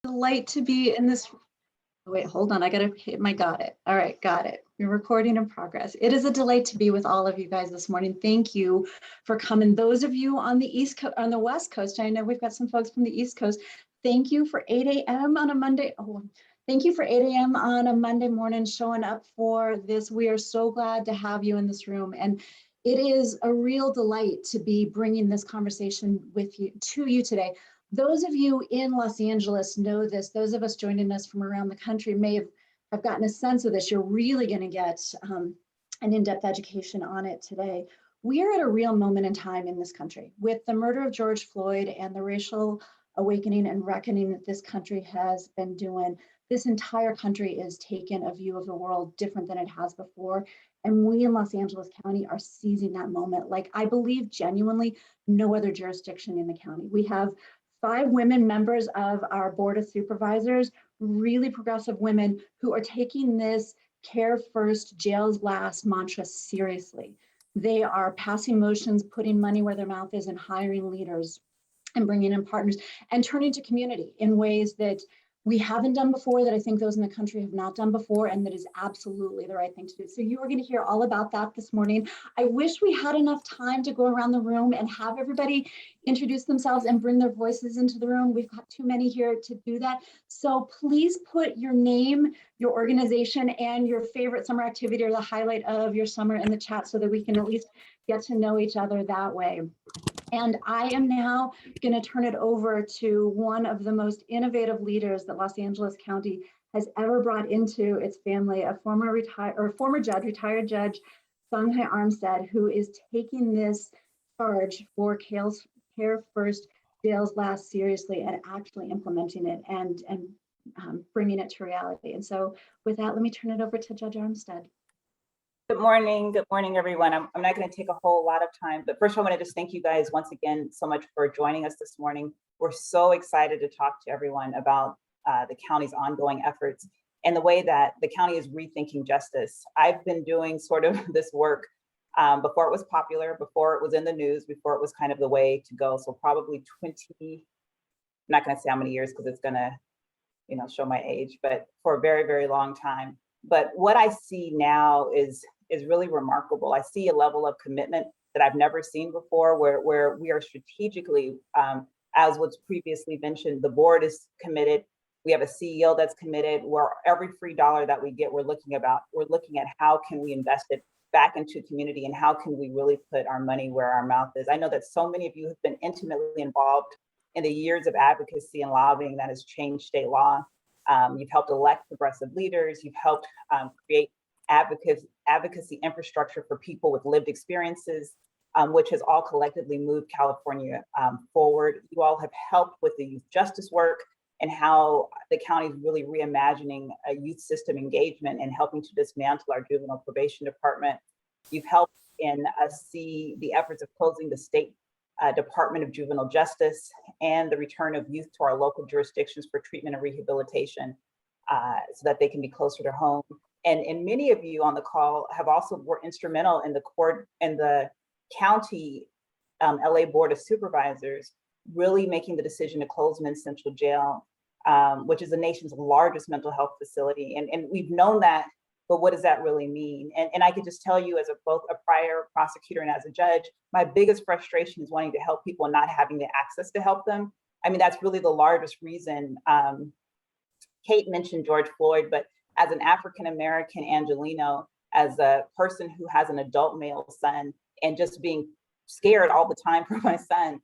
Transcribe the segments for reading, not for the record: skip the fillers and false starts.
Delight to be in this. Wait, hold on. I gotta hit my got it. All right, got it. We're recording in progress. It is a delight to be with all of you guys this morning. Thank you for coming. Those of you on the East Coast, on the West Coast, I know we've got some folks from the East Coast. Thank you for 8 a.m. on a Monday. Oh, thank you for 8 a.m. on a Monday morning showing up for this. We are so glad to have you in this room. And it is a real delight to be bringing this conversation with you to you today. Those of you in Los Angeles know this. Those of us joining us from around the country may have gotten a sense of this. You're really going to get an in-depth education on it today. We are at a real moment in time in this country with the murder of George Floyd and the racial awakening and reckoning that this country has been doing. This entire country is taking a view of the world different than it has before. And we in Los Angeles County are seizing that moment. Like, I believe genuinely no other jurisdiction in the county. We have 5 women members of our board of supervisors, really progressive women who are taking this care first, jails last mantra seriously. They are passing motions, putting money where their mouth is, and hiring leaders and bringing in partners and turning to community in ways that we haven't done before, that I think those in the country have not done before, and that is absolutely the right thing to do. So you are going to hear all about that this morning. I wish we had enough time to go around the room and have everybody introduce themselves and bring their voices into the room. We've got too many here to do that. So please put your name, your organization, and your favorite summer activity or the highlight of your summer in the chat so that we can at least get to know each other that way. And I am now going to turn it over to one of the most innovative leaders that Los Angeles County has ever brought into its family, a former judge, retired judge, Songhai Armstead, who is taking this charge for Care First, Jails Last seriously and actually implementing it and bringing it to reality. And so with that, let me turn it over to Judge Armstead. Good morning, everyone. I'm not going to take a whole lot of time, but first I want to just thank you guys once again so much for joining us this morning. We're so excited to talk to everyone about the county's ongoing efforts and the way that the county is rethinking justice. I've been doing sort of this work before it was popular, before it was in the news, before it was kind of the way to go. So probably 20, I'm not going to say how many years because it's going to, show my age, but for a very, very long time. But what I see now is really remarkable. I see a level of commitment that I've never seen before, where we are strategically, as was previously mentioned, the board is committed. We have a CEO that's committed, where every free dollar that we get, we're looking at how can we invest it back into community and how can we really put our money where our mouth is. I know that so many of you have been intimately involved in the years of advocacy and lobbying that has changed state law. You've helped elect progressive leaders. You've helped create advocacy infrastructure for people with lived experiences, which has all collectively moved California forward. You all have helped with the youth justice work and how the county is really reimagining a youth system engagement and helping to dismantle our juvenile probation department. You've helped in us see the efforts of closing the state Department of Juvenile Justice and the return of youth to our local jurisdictions for treatment and rehabilitation so that they can be closer to home. And many of you on the call have also were instrumental in the court and the county LA Board of Supervisors really making the decision to close Men's Central Jail, which is the nation's largest mental health facility. And we've known that, but what does that really mean? And I can just tell you, as both a prior prosecutor and as a judge, my biggest frustration is wanting to help people and not having the access to help them. I mean, that's really the largest reason. Kate mentioned George Floyd, but as an African-American Angelino, as a person who has an adult male son, and just being scared all the time for my son,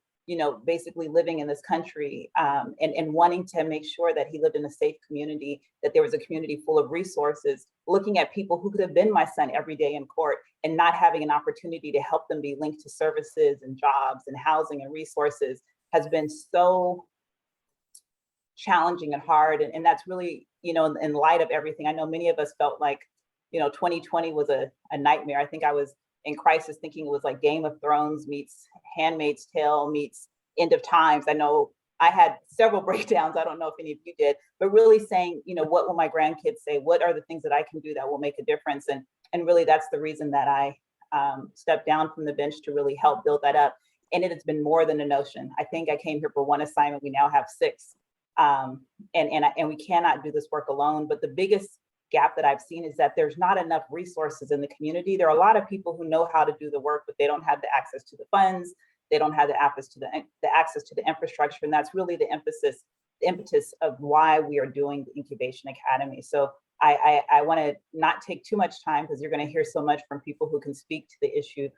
basically living in this country and wanting to make sure that he lived in a safe community, that there was a community full of resources, looking at people who could have been my son every day in court and not having an opportunity to help them be linked to services and jobs and housing and resources has been so challenging and hard. And that's really, in light of everything, I know many of us felt like, 2020 was a nightmare. I think I was in crisis thinking it was like Game of Thrones meets Handmaid's Tale meets End of Times. I know I had several breakdowns. I don't know if any of you did, but really saying, what will my grandkids say? What are the things that I can do that will make a difference? And really that's the reason that I stepped down from the bench to really help build that up. And it has been more than a notion. I think I came here for one assignment. We now have 6. And we cannot do this work alone. But the biggest gap that I've seen is that there's not enough resources in the community. There are a lot of people who know how to do the work, but they don't have the access to the funds. They don't have the access to the infrastructure, and that's really the impetus of why we are doing the Incubation Academy. So I want to not take too much time because you're going to hear so much from people who can speak to the issue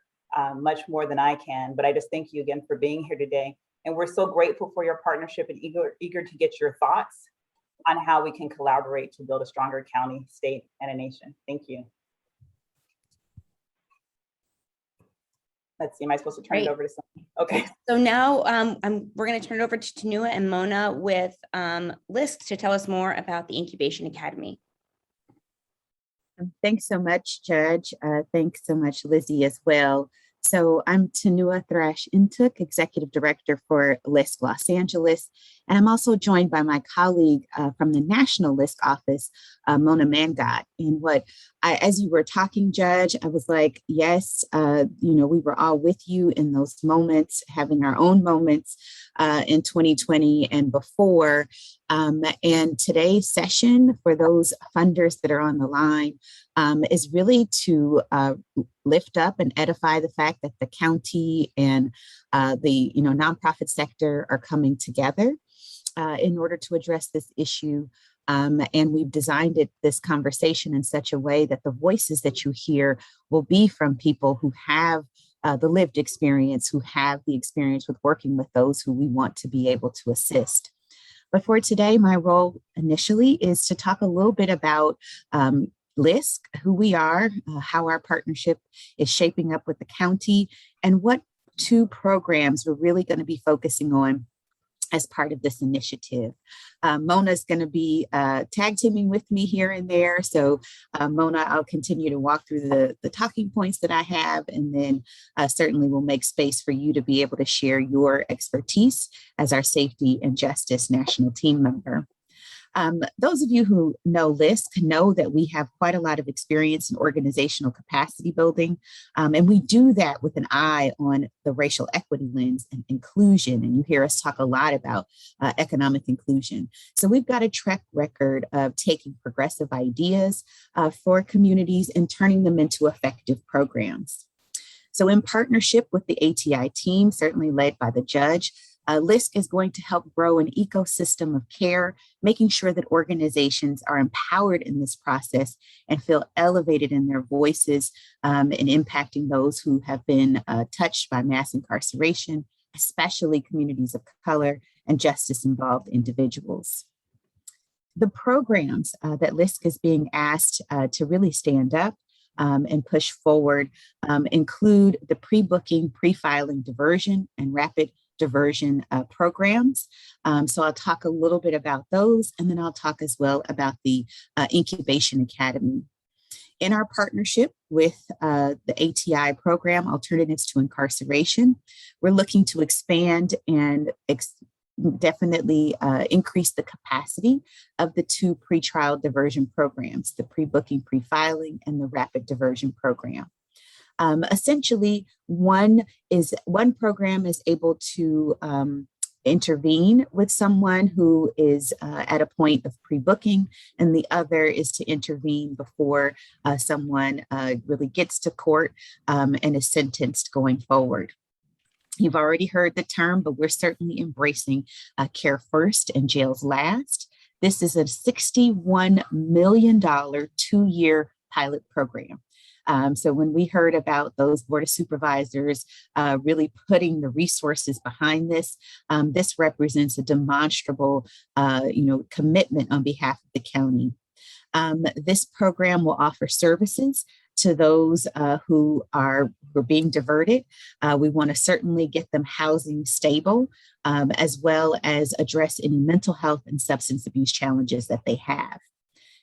much more than I can. But I just thank you again for being here today. And we're so grateful for your partnership and eager to get your thoughts on how we can collaborate to build a stronger county, state, and a nation. Thank you. Let's see, am I supposed to turn it over to someone? Okay. So now we're going to turn it over to Tanua and Mona with LISC to tell us more about the Incubation Academy. Thanks so much, Judge. Thanks so much, Lizzie, as well. So I'm Tanua Thrash-Intook, Executive Director for LISC Los Angeles, and I'm also joined by my colleague from the National LISC office, Mona Mangat. And as you were talking, Judge, I was like, yes, we were all with you in those moments, having our own moments in 2020 and before. And today's session for those funders that are on the line is really to lift up and edify the fact that the county and the nonprofit sector are coming together in order to address this issue. And we've designed this conversation in such a way that the voices that you hear will be from people who have the lived experience, who have the experience with working with those who we want to be able to assist. But for today, my role initially is to talk a little bit about LISC, who we are, how our partnership is shaping up with the county, and what two programs we're really going to be focusing on as part of this initiative. Mona's going to be tag teaming with me here and there. So Mona, I'll continue to walk through the talking points that I have, and then certainly we'll make space for you to be able to share your expertise as our safety and justice national team member. Those of you who know LISC know that we have quite a lot of experience in organizational capacity building, and we do that with an eye on the racial equity lens and inclusion. And you hear us talk a lot about economic inclusion. So we've got a track record of taking progressive ideas for communities and turning them into effective programs. So in partnership with the ATI team, certainly led by the judge, LISC is going to help grow an ecosystem of care, making sure that organizations are empowered in this process and feel elevated in their voices and impacting those who have been touched by mass incarceration, especially communities of color and justice-involved individuals. The programs that LISC is being asked to really stand up and push forward include the pre-booking, pre-filing diversion and rapid diversion programs. So I'll talk a little bit about those, and then I'll talk as well about the Incubation Academy. In our partnership with the ATI program, Alternatives to Incarceration, we're looking to expand and definitely increase the capacity of the two pretrial diversion programs, the pre-booking, pre-filing, and the rapid diversion program. Essentially, one program is able to intervene with someone who is at a point of pre-booking, and the other is to intervene before someone really gets to court and is sentenced going forward. You've already heard the term, but we're certainly embracing care first and jails last. This is a $61 million 2-year pilot program. So when we heard about those Board of Supervisors really putting the resources behind this, this represents a demonstrable, commitment on behalf of the county. This program will offer services to those who are being diverted. We want to certainly get them housing stable, as well as address any mental health and substance abuse challenges that they have.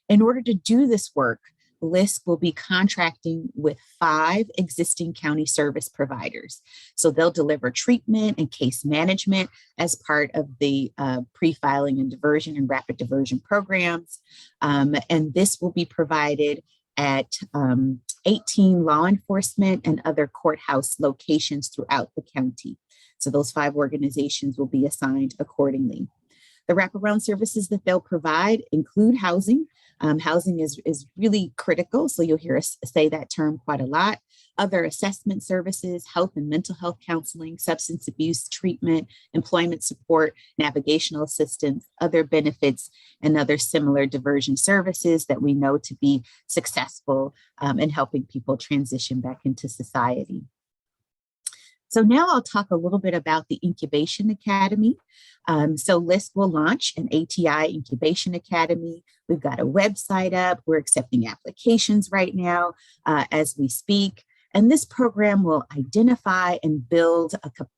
In order to do this work, LISC will be contracting with 5 existing county service providers. So they'll deliver treatment and case management as part of the pre-filing and diversion and rapid diversion programs. And this will be provided at 18 law enforcement and other courthouse locations throughout the county. So those 5 organizations will be assigned accordingly. The wraparound services that they'll provide include housing. Housing is really critical, so you'll hear us say that term quite a lot. Other assessment services, health and mental health counseling, substance abuse treatment, employment support, navigational assistance, other benefits, and other similar diversion services that we know to be successful in helping people transition back into society. So now I'll talk a little bit about the Incubation Academy. So LISC will launch an ATI Incubation Academy. We've got a website up. We're accepting applications right now as we speak. And this program will identify and build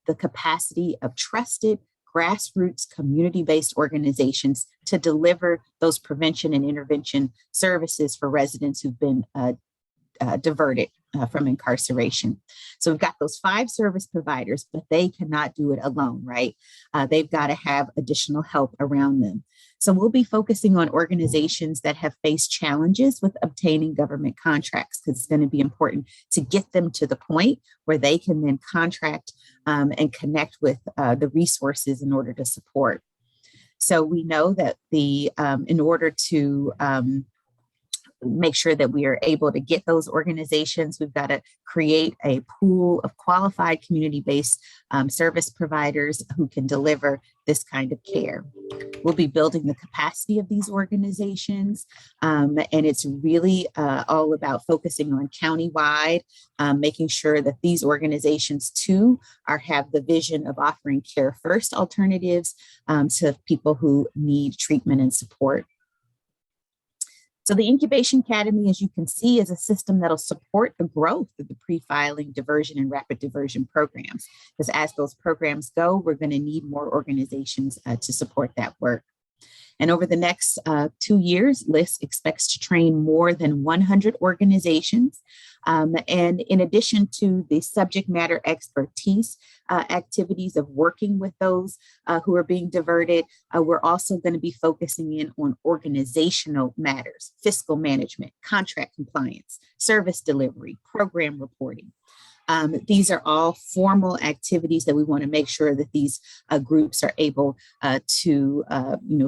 the capacity of trusted grassroots community-based organizations to deliver those prevention and intervention services for residents who've been diverted from incarceration. So we've got those 5 service providers, but they cannot do it alone, right? They've got to have additional help around them. So we'll be focusing on organizations that have faced challenges with obtaining government contracts, because it's going to be important to get them to the point where they can then contract and connect with the resources in order to support. So we know that in order to make sure that we are able to get those organizations, we've got to create a pool of qualified community-based service providers who can deliver this kind of care. We'll be building the capacity of these organizations, and it's really all about focusing on countywide, making sure that these organizations too have the vision of offering care first alternatives to people who need treatment and support. So the Incubation Academy, as you can see, is a system that'll support the growth of the pre-filing diversion and rapid diversion programs. Because as those programs go, we're going to need more organizations to support that work. And over the next 2 years, LISC expects to train more than 100 organizations. And in addition to the subject matter expertise activities of working with those who are being diverted, we're also going to be focusing in on organizational matters, fiscal management, contract compliance, service delivery, program reporting. These are all formal activities that we want to make sure that these groups are able to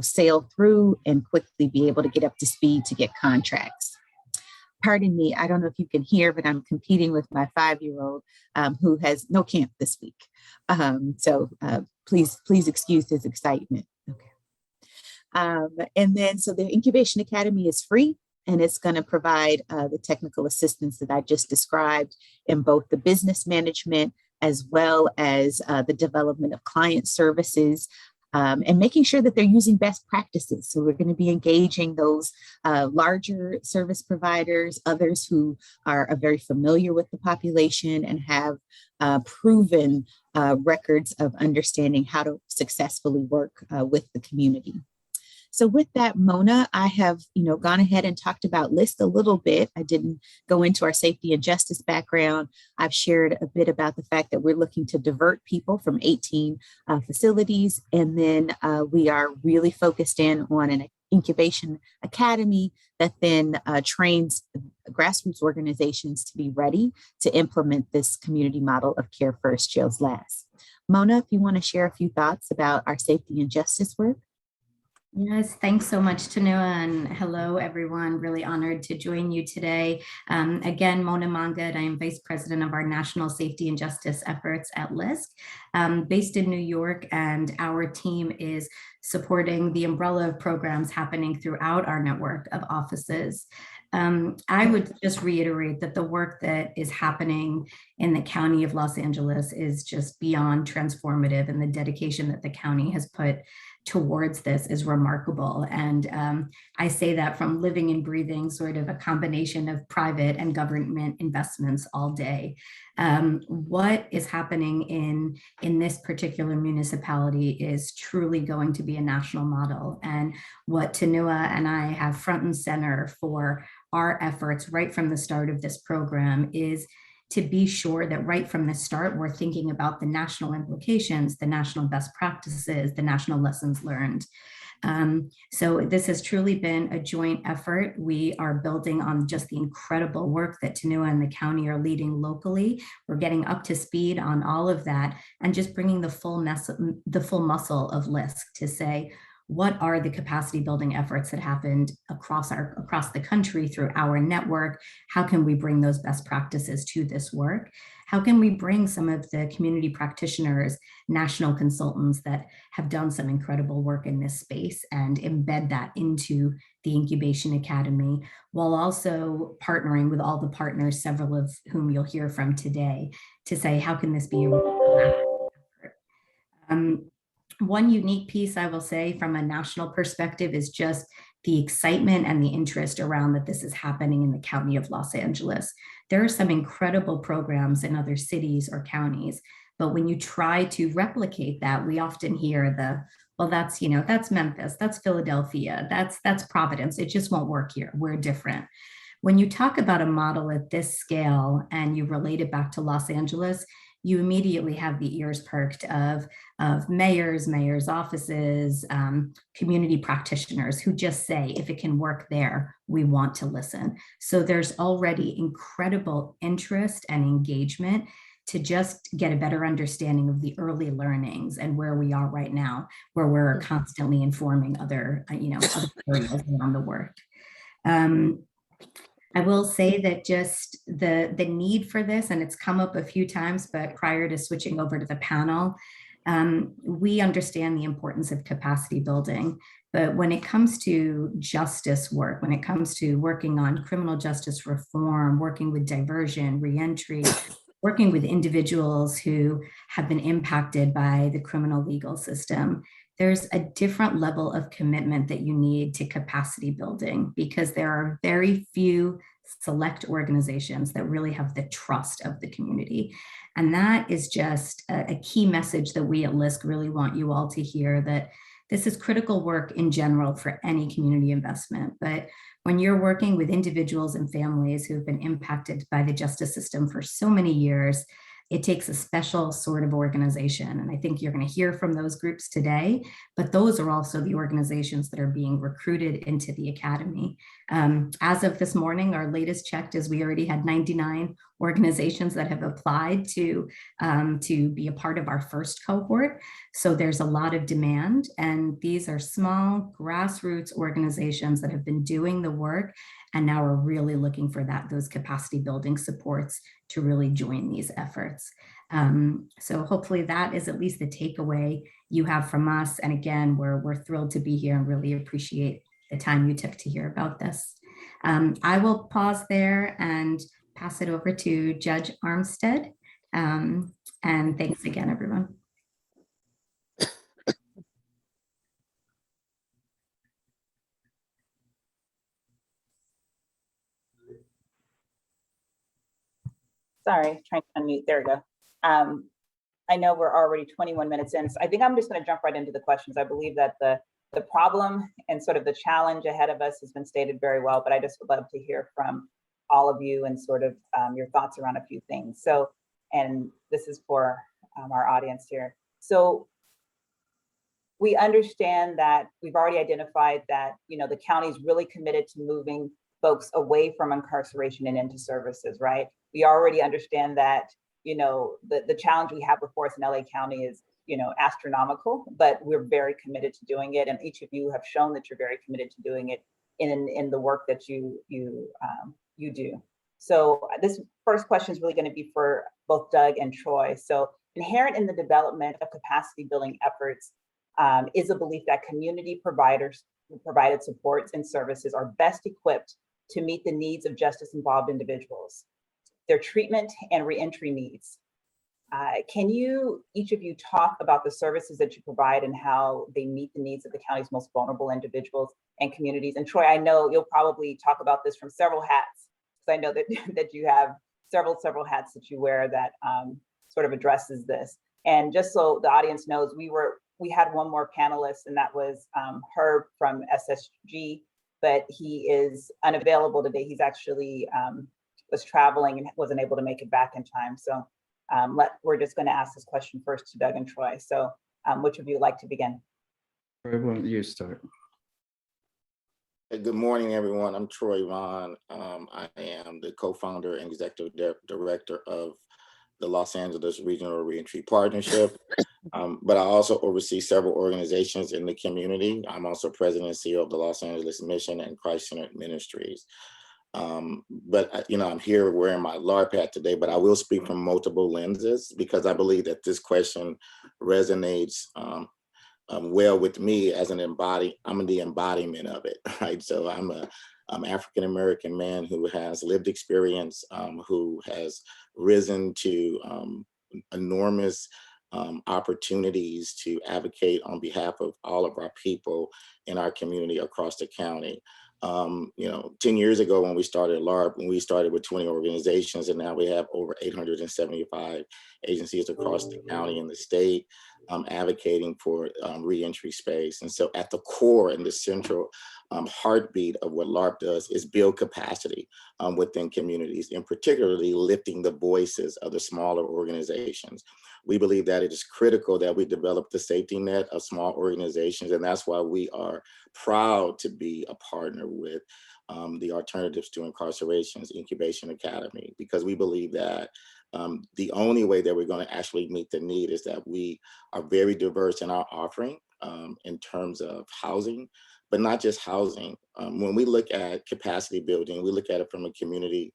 sail through and quickly be able to get up to speed to get contracts. Pardon me, I don't know if you can hear, but I'm competing with my 5-year-old who has no camp this week. So please excuse his excitement. Okay. And then, so the Incubation Academy is free, and it's going to provide the technical assistance that I just described in both the business management as well as the development of client services, and making sure that they're using best practices. So we're going to be engaging those larger service providers, others who are very familiar with the population and have proven records of understanding how to successfully work with the community. So with that, Mona, I have gone ahead and talked about LISC a little bit. I didn't go into our safety and justice background. I've shared a bit about the fact that we're looking to divert people from 18 facilities. And then we are really focused in on an incubation academy that then trains grassroots organizations to be ready to implement this community model of care first, jails last. Mona, if you want to share a few thoughts about our safety and justice work. Yes, thanks so much, Tanua, and hello, everyone. Really honored to join you today. Again, Mona Mangad, I am Vice President of our National Safety and Justice efforts at LISC, based in New York, and our team is supporting the umbrella of programs happening throughout our network of offices. I would just reiterate that the work that is happening in the County of Los Angeles is just beyond transformative, and the dedication that the county has put towards this is remarkable. And I say that from living and breathing sort of a combination of private and government investments all day. What is happening in this particular municipality is truly going to be a national model. And what Tanua and I have front and center for our efforts right from the start of this program is to be sure that right from the start, we're thinking about the national implications, the national best practices, the national lessons learned. So this has truly been a joint effort. We are building on just the incredible work that Tanua and the county are leading locally. We're getting up to speed on all of that and just bringing the full muscle of LISC to say, what are the capacity building efforts that happened across the country through our network? How can we bring those best practices to this work? How can we bring some of the community practitioners, national consultants that have done some incredible work in this space and embed that into the Incubation Academy, while also partnering with all the partners, several of whom you'll hear from today, to say, how can this be a collaborative effort? One unique piece I will say from a national perspective is just the excitement and the interest around that this is happening in the County of Los Angeles. There are some incredible programs in other cities or counties, but when you try to replicate that, we often hear well, that's Memphis, that's Philadelphia, that's Providence. It just won't work here. We're different. When you talk about a model at this scale and you relate it back to Los Angeles, you immediately have the ears perked of mayors' offices, community practitioners who just say, if it can work there, we want to listen. So there's already incredible interest and engagement to just get a better understanding of the early learnings and where we are right now, where we're constantly informing other areas around the work. I will say that just the need for this, and it's come up a few times, but prior to switching over to the panel, we understand the importance of capacity building. But when it comes to justice work, when it comes to working on criminal justice reform, working with diversion, reentry, working with individuals who have been impacted by the criminal legal system, there's a different level of commitment that you need to capacity building, because there are very few select organizations that really have the trust of the community. And that is just a key message that we at LISC really want you all to hear, that this is critical work in general for any community investment. But when you're working with individuals and families who have been impacted by the justice system for so many years, it takes a special sort of organization. And I think you're going to hear from those groups today, but those are also the organizations that are being recruited into the Academy. As of this morning, our latest check is we already had 99 organizations that have applied to be a part of our first cohort. So there's a lot of demand, and these are small grassroots organizations that have been doing the work and now are really looking for those capacity building supports to really join these efforts. So hopefully that is at least the takeaway you have from us. And again, we're thrilled to be here and really appreciate the time you took to hear about this. I will pause there and pass it over to Judge Armstead. And thanks again, everyone. Sorry, trying to unmute. There we go. I know we're already 21 minutes in, so I think I'm just going to jump right into the questions. I believe that the problem and sort of the challenge ahead of us has been stated very well, but I just would love to hear from all of you and sort of your thoughts around a few things. So, and this is for our audience here. So we understand that we've already identified that, the county is really committed to moving folks away from incarceration and into services, right? We already understand that, the challenge we have before us in LA County is, astronomical, but we're very committed to doing it. And each of you have shown that you're very committed to doing it in the work that you do. So this first question is really going to be for both Doug and Troy. So inherent in the development of capacity building efforts is a belief that community provided supports and services are best equipped to meet the needs of justice involved individuals, their treatment and reentry needs. Can each of you talk about the services that you provide and how they meet the needs of the county's most vulnerable individuals and communities? And Troy, I know you'll probably talk about this from several hats, because I know that you have several hats that you wear that sort of addresses this. And just so the audience knows, we had one more panelist, and that was Herb from SSG, but he is unavailable today. He's actually was traveling and wasn't able to make it back in time. So we're just going to ask this question first to Doug and Troy. So which of you would like to begin? Troy, why don't you start? Good morning, everyone. I'm Troy Vaughn. I am the co-founder and executive director of the Los Angeles Regional Reentry Partnership. But I also oversee several organizations in the community. I'm also president and CEO of the Los Angeles Mission and Christ-Centered Ministries. I'm here wearing my LARP hat today, but I will speak from multiple lenses because I believe that this question resonates well with me as I'm the embodiment of it, right? So I'm a African-American man who has lived experience, who has risen to enormous opportunities to advocate on behalf of all of our people in our community across the county. 10 years ago when we started LARP, when we started with 20 organizations, and now we have over 875 agencies across the county and the state advocating for reentry space. And so at the core and the central heartbeat of what LARP does is build capacity within communities, and particularly lifting the voices of the smaller organizations. We believe that it is critical that we develop the safety net of small organizations, and that's why we are proud to be a partner with the Alternatives to Incarceration's Incubation Academy, because we believe that the only way that we're going to actually meet the need is that we are very diverse in our offering in terms of housing, but not just housing. When we look at capacity building, we look at it from a community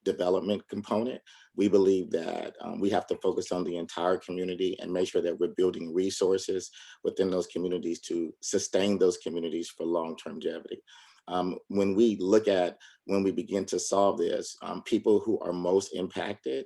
development component. We believe that we have to focus on the entire community and make sure that we're building resources within those communities to sustain those communities for long-term longevity. When we begin to solve this, people who are most impacted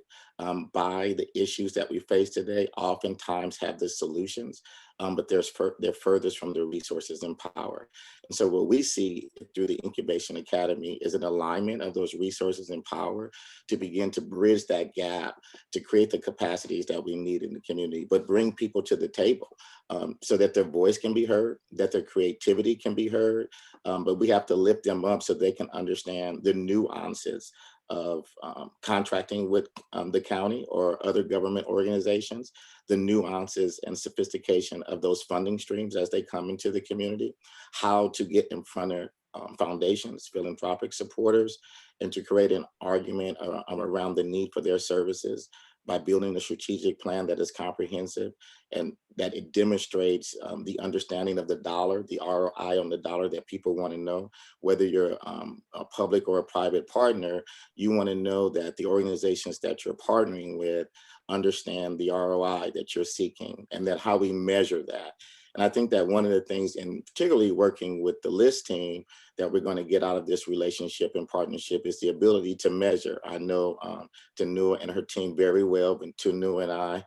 by the issues that we face today oftentimes have the solutions, but they're furthest from the resources and power. And so what we see through the Incubation Academy is an alignment of those resources and power to begin to bridge that gap, to create the capacities that we need in the community, but bring people to the table so that their voice can be heard, that their creativity can be heard, but we have to lift them up so they can understand the nuances of contracting with the county or other government organizations, the nuances and sophistication of those funding streams as they come into the community, how to get in front of foundations, philanthropic supporters, and to create an argument around the need for their services by building a strategic plan that is comprehensive and that it demonstrates the understanding of the dollar, the ROI on the dollar that people want to know. Whether you're a public or a private partner, you want to know that the organizations that you're partnering with understand the ROI that you're seeking, and that how we measure that. And I think that one of the things, and particularly working with the LISC team, that we're going to get out of this relationship and partnership is the ability to measure. I know Tanua and her team very well, and Tanua and I,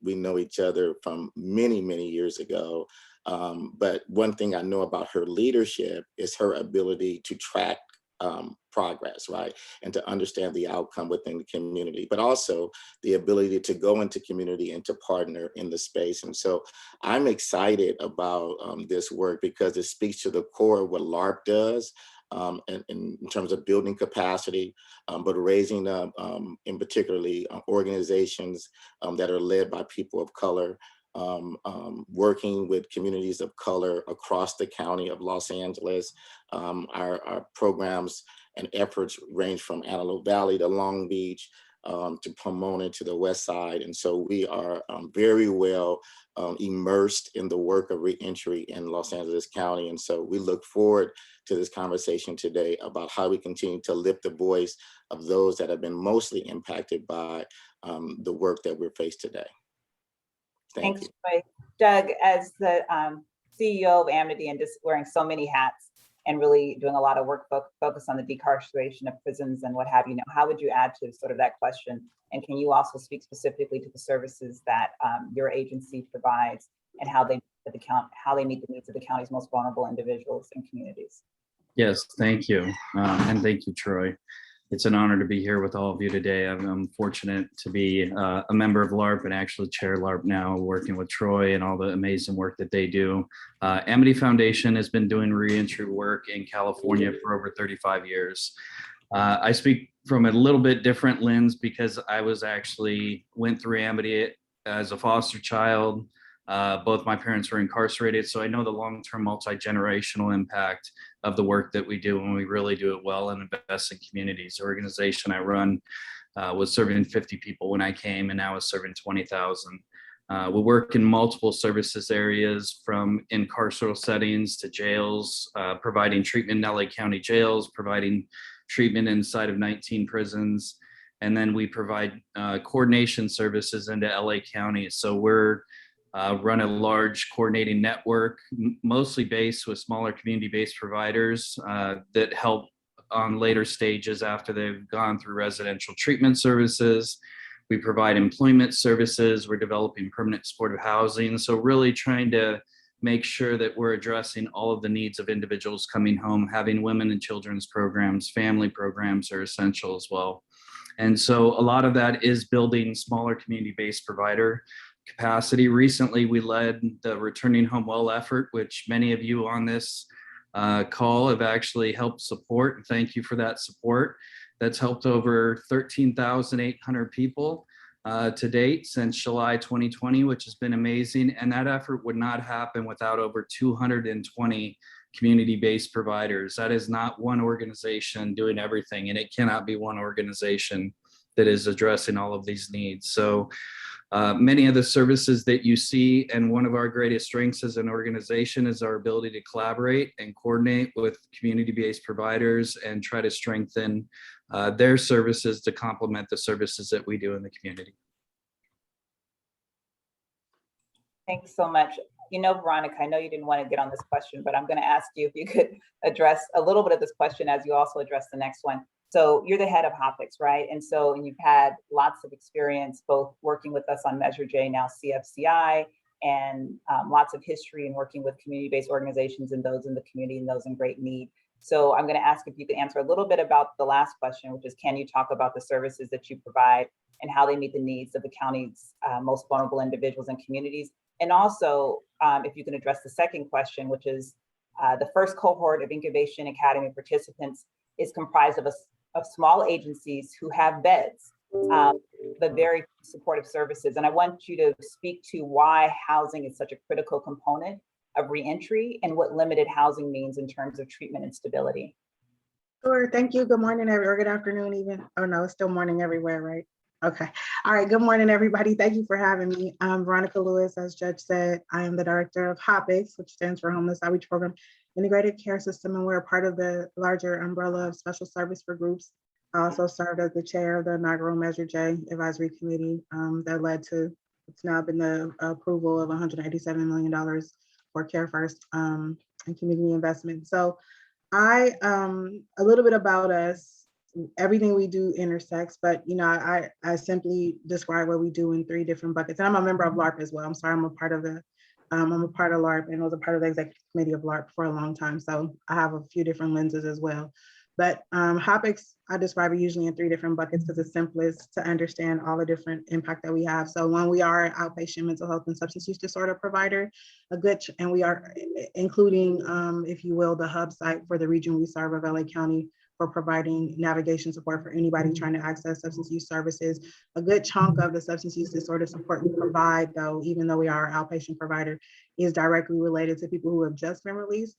we know each other from many, many years ago. But one thing I know about her leadership is her ability to track progress, right? And to understand the outcome within the community, but also the ability to go into community and to partner in the space. And so I'm excited about this work because it speaks to the core of what LARP does in terms of building capacity, but raising up in particularly organizations that are led by people of color, working with communities of color across the county of Los Angeles. Our programs and efforts range from Antelope Valley to Long Beach, to Pomona to the West Side. And so we are very well immersed in the work of reentry in Los Angeles County. And so we look forward to this conversation today about how we continue to lift the voice of those that have been mostly impacted by the work that we're faced today. Thanks, Troy. Doug, as the CEO of Amity and just wearing so many hats and really doing a lot of work focused on the decarceration of prisons and what have you, now, how would you add to sort of that question? And can you also speak specifically to the services that your agency provides and how they meet the needs of the county's most vulnerable individuals and communities? Yes, thank you. And thank you, Troy. It's an honor to be here with all of you today. I'm fortunate to be a member of LARP and actually chair LARP now, working with Troy and all the amazing work that they do. Amity Foundation has been doing reentry work in California for over 35 years. I speak from a little bit different lens because I went through Amity as a foster child. Both my parents were incarcerated, so I know the long-term multi-generational impact of the work that we do when we really do it well and invest in communities. The organization I run Was serving 50 people when I came, and now is serving 20,000. We work in multiple services areas, from in carceral settings to jails, providing treatment in LA County jails, providing treatment inside of 19 prisons. And then we provide coordination services into LA County. So we're run a large coordinating network, mostly based with smaller community-based providers that help on later stages after they've gone through residential treatment services. We provide employment services. We're developing permanent supportive housing. So really trying to make sure that we're addressing all of the needs of individuals coming home. Having women and children's programs, family programs are essential as well. And so a lot of that is building smaller community-based provider capacity. Recently, we led the Returning Home Well effort, which many of you on this call have actually helped support. Thank you for that support. That's helped over 13,800 people to date since July 2020, which has been amazing. And that effort would not happen without over 220 community-based providers. That is not one organization doing everything, and it cannot be one organization that is addressing all of these needs. So many of the services that you see, and one of our greatest strengths as an organization is our ability to collaborate and coordinate with community-based providers and try to strengthen their services to complement the services that we do in the community. Thanks so much. You know, Veronica, I know you didn't want to get on this question, but I'm going to ask you if you could address a little bit of this question as you also address the next one. So you're the head of HOPICS, right? And you've had lots of experience both working with us on Measure J, now CFCI, and lots of history in working with community-based organizations and those in the community and those in great need. So I'm going to ask if you could answer a little bit about the last question, which is, can you talk about the services that you provide and how they meet the needs of the county's most vulnerable individuals and communities? And also, if you can address the second question, which is the first cohort of Incubation Academy participants is comprised of small agencies who have beds, but very supportive services. And I want you to speak to why housing is such a critical component of reentry and what limited housing means in terms of treatment and stability. Sure, thank you. Good morning, or good afternoon even. Oh no, it's still morning everywhere, right? Okay. All right, good morning, everybody. Thank you for having me. I'm Veronica Lewis, as Judge said. I am the director of HOPICS, which stands for Homeless Outreach Program Integrated Care System, and we're a part of the larger umbrella of special service for groups. I also served as the chair of the inaugural Measure J Advisory Committee that led to, it's now been the approval of $187 million for Care First and community investment. So a little bit about us. Everything we do intersects, but I simply describe what we do in 3 different buckets. And I'm a member of LARP as well. I'm sorry, I'm a part of LARP and was a part of the executive committee of LARP for a long time. So I have a few different lenses as well. But HOPICS, I describe it usually in 3 different buckets because it's simplest to understand all the different impact that we have. So when we are an outpatient mental health and substance use disorder provider, and we are including, if you will, the hub site for the region we serve of LA County, for providing navigation support for anybody trying to access substance use services. A good chunk of the substance use disorder support we provide, though, even though we are an outpatient provider, is directly related to people who have just been released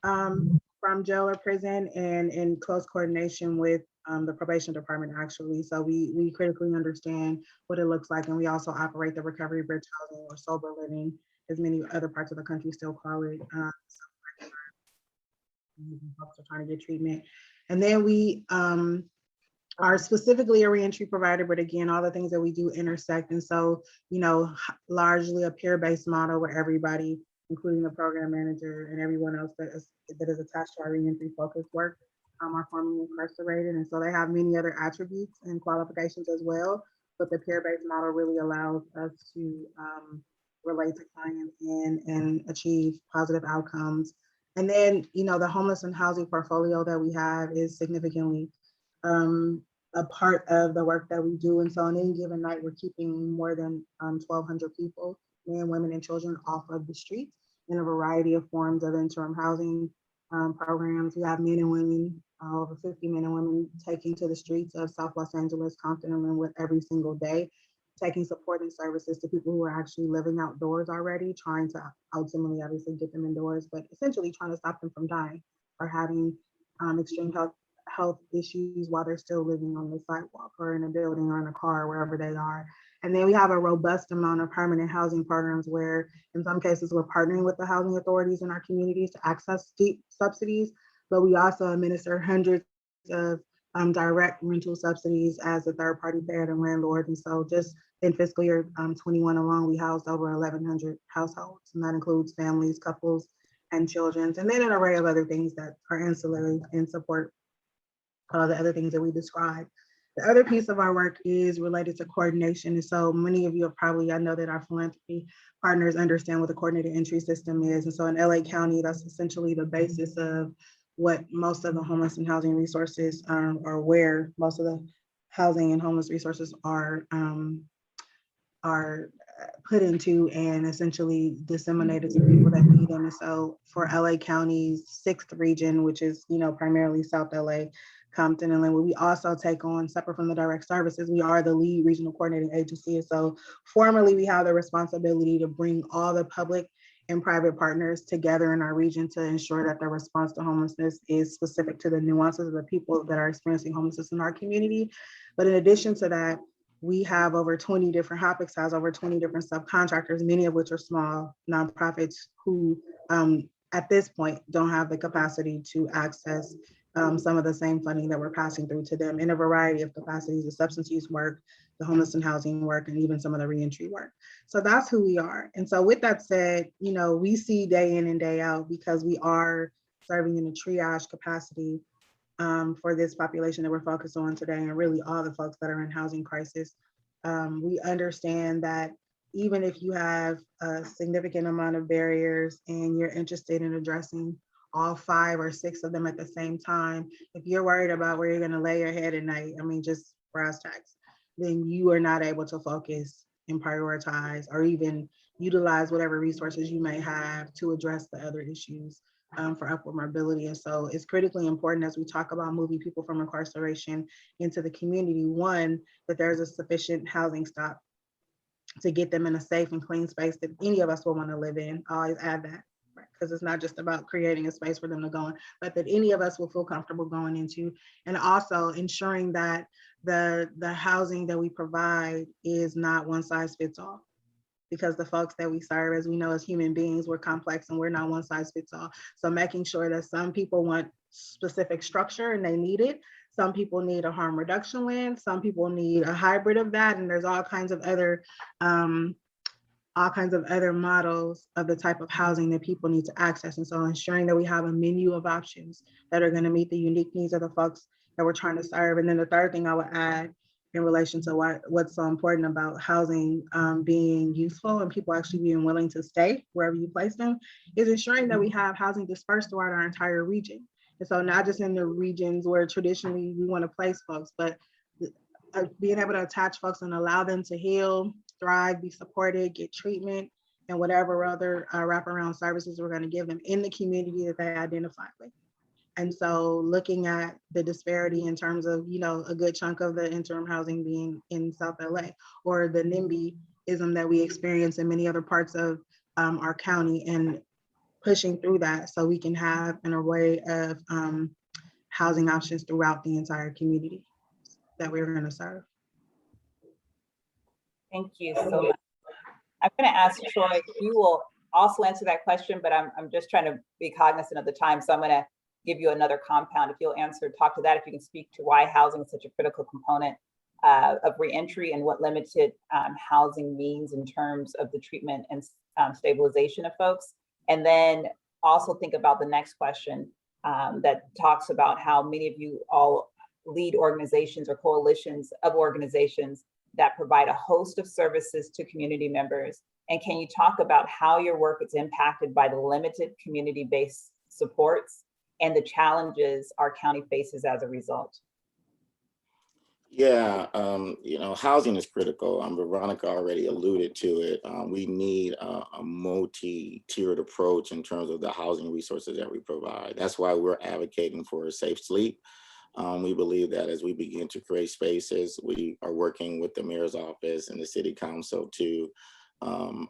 from jail or prison, and in close coordination with the probation department, actually. So we critically understand what it looks like, and we also operate the recovery bridge housing, or sober living, as many other parts of the country still call it. Folks are trying to get treatment. And then we are specifically a reentry provider, but again, all the things that we do intersect. And so, largely a peer-based model where everybody, including the program manager and everyone else that is attached to our reentry focused work, are formerly incarcerated. And so they have many other attributes and qualifications as well, but the peer-based model really allows us to relate to clients and achieve positive outcomes. And then, the homeless and housing portfolio that we have is significantly a part of the work that we do. And so on any given night, we're keeping more than 1,200 people, men, women, and children, off of the streets in a variety of forms of interim housing programs. We have men and women, over 50 men and women, taking to the streets of South Los Angeles, Compton, and Linwood every single day, taking supporting services to people who are actually living outdoors already, trying to ultimately obviously get them indoors, but essentially trying to stop them from dying or having extreme health issues while they're still living on the sidewalk or in a building or in a car, wherever they are. And then we have a robust amount of permanent housing programs where in some cases we're partnering with the housing authorities in our communities to access deep subsidies, but we also administer hundreds of direct rental subsidies as a third party payer and landlord. And so just in fiscal year 21 alone, we housed over 1,100 households, and that includes families, couples, and children, and then an array of other things that are ancillary and support the other things that we described. The other piece of our work is related to coordination. And so many of you have probably, I know that our philanthropy partners understand what the coordinated entry system is. And so in LA County, that's essentially the basis of what most of the homeless and housing resources or where most of the housing and homeless resources are put into and essentially disseminated to people that need them. And so for LA County's 6th region, which is, primarily South LA, Compton and Linwood, we also take on, separate from the direct services, we are the lead regional coordinating agency. And so formally, we have the responsibility to bring all the public and private partners together in our region to ensure that the response to homelessness is specific to the nuances of the people that are experiencing homelessness in our community. But in addition to that, we have over 20 different, HOPIX has over 20 different subcontractors, many of which are small nonprofits who at this point don't have the capacity to access some of the same funding that we're passing through to them in a variety of capacities, the substance use work, the homeless and housing work, and even some of the reentry work. So that's who we are. And so with that said, we see day in and day out, because we are serving in a triage capacity for this population that we're focused on today, and really all the folks that are in housing crisis. We understand that even if you have a significant amount of barriers and you're interested in addressing all 5 or 6 of them at the same time, if you're worried about where you're going to lay your head at night, just brass tacks, then you are not able to focus and prioritize or even utilize whatever resources you may have to address the other issues for upward mobility. And so it's critically important as we talk about moving people from incarceration into the community, one, that there's a sufficient housing stock to get them in a safe and clean space that any of us will want to live in. I always add that, because it's not just about creating a space for them to go in, but that any of us will feel comfortable going into, and also ensuring that the housing that we provide is not one size fits all. Because the folks that we serve, as we know, as human beings, we're complex and we're not one size fits all. So making sure that some people want specific structure and they need it. Some people need a harm reduction land. Some people need a hybrid of that. And there's all kinds of other models of the type of housing that people need to access. And so ensuring that we have a menu of options that are going to meet the unique needs of the folks that we're trying to serve. And then the third thing I would add in relation to what's so important about housing being useful and people actually being willing to stay wherever you place them is ensuring that we have housing dispersed throughout our entire region. And so not just in the regions where traditionally we want to place folks, but being able to attach folks and allow them to heal, thrive, be supported, get treatment, and whatever other wraparound services we're going to give them in the community that they identify with. And so looking at the disparity in terms of, a good chunk of the interim housing being in South LA, or the NIMBYism that we experience in many other parts of our county, and pushing through that so we can have an array of housing options throughout the entire community that we're going to serve. Thank you so much. I'm going to ask Troy if you will also answer that question, but I'm just trying to be cognizant of the time. So I'm going to give you another compound. If you'll talk to that, if you can speak to why housing is such a critical component of reentry and what limited housing means in terms of the treatment and stabilization of folks. And then also think about the next question that talks about how many of you all lead organizations or coalitions of organizations that provide a host of services to community members. And can you talk about how your work is impacted by the limited community-based supports and the challenges our county faces as a result? Yeah, housing is critical. Veronica already alluded to it. We need a multi-tiered approach in terms of the housing resources that we provide. That's why we're advocating for a safe sleep. We believe that as we begin to create spaces, we are working with the mayor's office and the city council to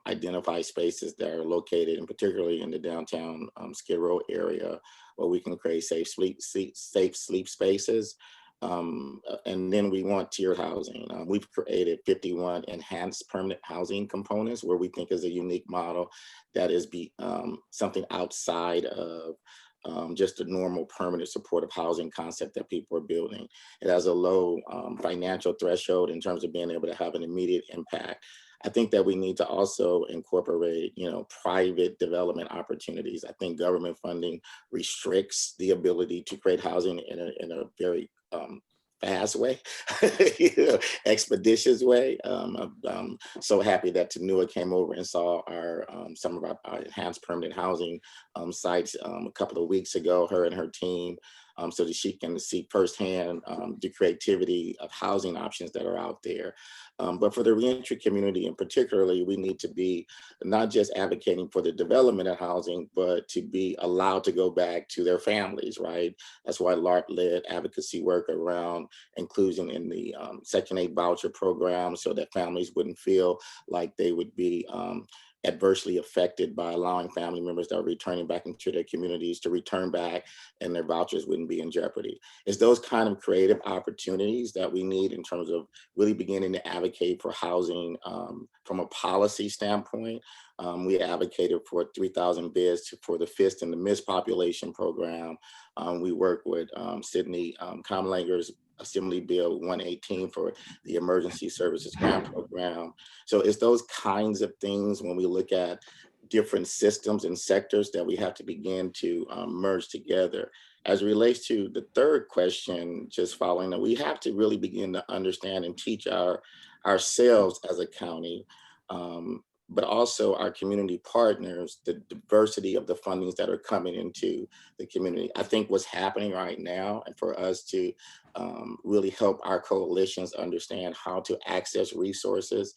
identify spaces that are located, and particularly in the downtown Skid Row area, where we can create safe sleep spaces. And then we want tiered housing. We've created 51 enhanced permanent housing components, where we think is a unique model that is something outside of just a normal permanent supportive housing concept that people are building. It has a low financial threshold in terms of being able to have an immediate impact. I think that we need to also incorporate, private development opportunities. I think government funding restricts the ability to create housing in a very fast way, expeditious way. I'm so happy that Tanua came over and saw some of our enhanced permanent housing sites a couple of weeks ago, her and her team, so that she can see firsthand the creativity of housing options that are out there. But for the reentry community, and particularly, we need to be not just advocating for the development of housing, but to be allowed to go back to their families, right? That's why LARP led advocacy work around inclusion in the Section 8 voucher program, so that families wouldn't feel like they would be adversely affected by allowing family members that are returning back into their communities to return back, and their vouchers wouldn't be in jeopardy. It's those kind of creative opportunities that we need in terms of really beginning to advocate for housing from a policy standpoint. We advocated for 3,000 beds for the FIST and the MIST population program. We work with Sydney Comlanger's Assembly Bill 118 for the Emergency Services Grant Program. So it's those kinds of things when we look at different systems and sectors that we have to begin to merge together. As it relates to the third question, just following that, we have to really begin to understand and teach ourselves as a county, but also our community partners, the diversity of the fundings that are coming into the community. I think what's happening right now, and for us to really help our coalitions understand how to access resources,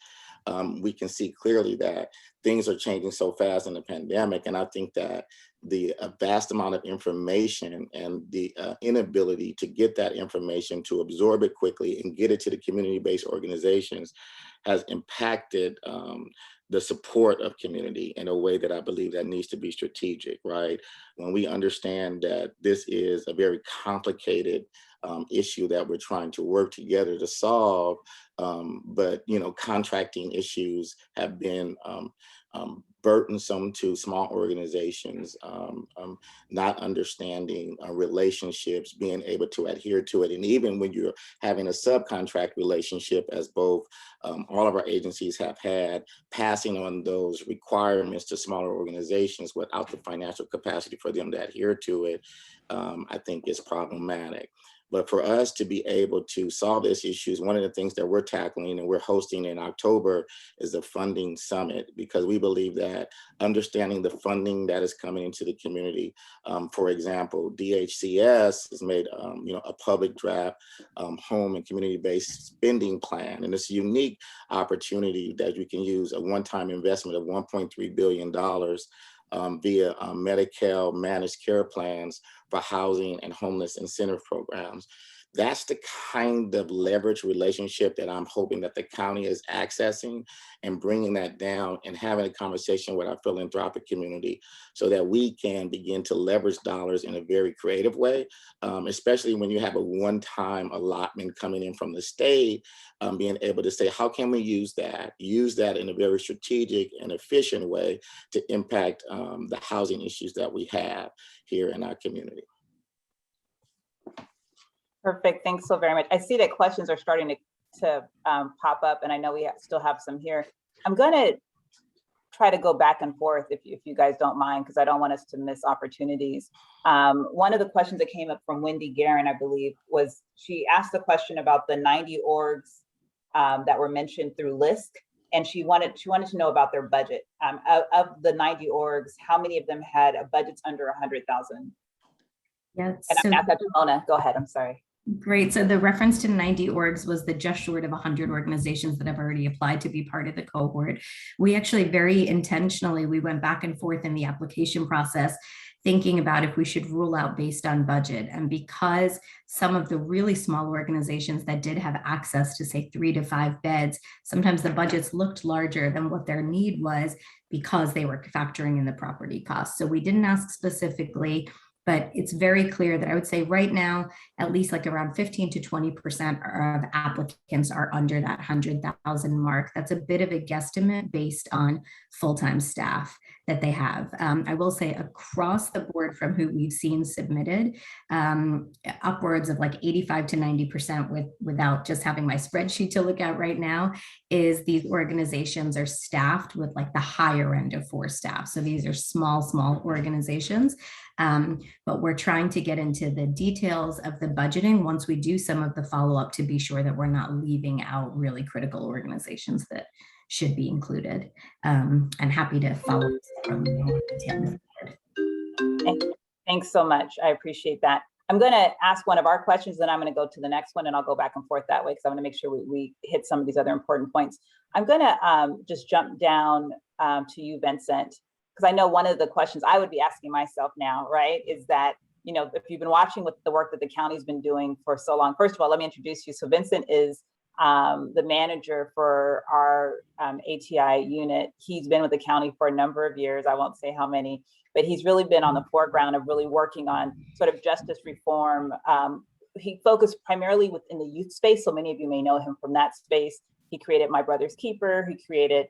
we can see clearly that things are changing so fast in the pandemic. And I think that the vast amount of information and the inability to get that information, to absorb it quickly and get it to the community-based organizations has impacted the support of community in a way that I believe that needs to be strategic, right? When we understand that this is a very complicated issue that we're trying to work together to solve, but contracting issues have been burdensome to small organizations, not understanding relationships, being able to adhere to it. And even when you're having a subcontract relationship, as both all of our agencies have had, passing on those requirements to smaller organizations without the financial capacity for them to adhere to it, I think is problematic. But for us to be able to solve these issues, one of the things that we're tackling and we're hosting in October is the funding summit, because we believe that understanding the funding that is coming into the community, for example, DHCS has made a public draft home and community-based spending plan. And it's a unique opportunity that you can use a one-time investment of $1.3 billion via Medi-Cal managed care plans for housing and homeless incentive programs. That's the kind of leverage relationship that I'm hoping that the county is accessing, and bringing that down and having a conversation with our philanthropic community so that we can begin to leverage dollars in a very creative way, especially when you have a one-time allotment coming in from the state, being able to say, how can we use that in a very strategic and efficient way to impact the housing issues that we have here in our community. Perfect. Thanks so very much. I see that questions are starting to pop up, and I know we still have some here. I'm going to try to go back and forth if you guys don't mind, because I don't want us to miss opportunities. One of the questions that came up from Wendy Guerin, I believe, was she asked the question about the 90 orgs that were mentioned through LISC, and she wanted to know about their budget. Of the 90 orgs, how many of them had a budgets under 100,000? Yeah, And I'm Dr. Mona. Go ahead. I'm sorry. Great. So the reference to 90 orgs was the just short of 100 organizations that have already applied to be part of the cohort. We actually very intentionally, we went back and forth in the application process thinking about if we should rule out based on budget. And because some of the really small organizations that did have access to say 3 to 5 beds, sometimes the budgets looked larger than what their need was because they were factoring in the property costs. So we didn't ask specifically, but it's very clear that I would say right now, at least like around 15 to 20% of applicants are under that 100,000 mark. That's a bit of a guesstimate based on full-time staff that they have. I will say across the board from who we've seen submitted, upwards of like 85 to 90% without just having my spreadsheet to look at right now, is these organizations are staffed with like the higher end of 4 staff. So these are small organizations. But we're trying to get into the details of the budgeting once we do some of the follow-up to be sure that we're not leaving out really critical organizations that should be included. I'm happy to follow up from more detail. Thanks so much. I appreciate that. I'm going to ask one of our questions, then I'm going to go to the next one, and I'll go back and forth that way because I want to make sure we hit some of these other important points. I'm going to just jump down to you, Vincent, because I know one of the questions I would be asking myself now, right, is that, you know, if you've been watching with the work that the county's been doing for so long, first of all, let me introduce you. So Vincent is the manager for our ATI unit. He's been with the county for a number of years. I won't say how many, but he's really been on the foreground of really working on sort of justice reform. He focused primarily within the youth space. So many of you may know him from that space. He created My Brother's Keeper. He created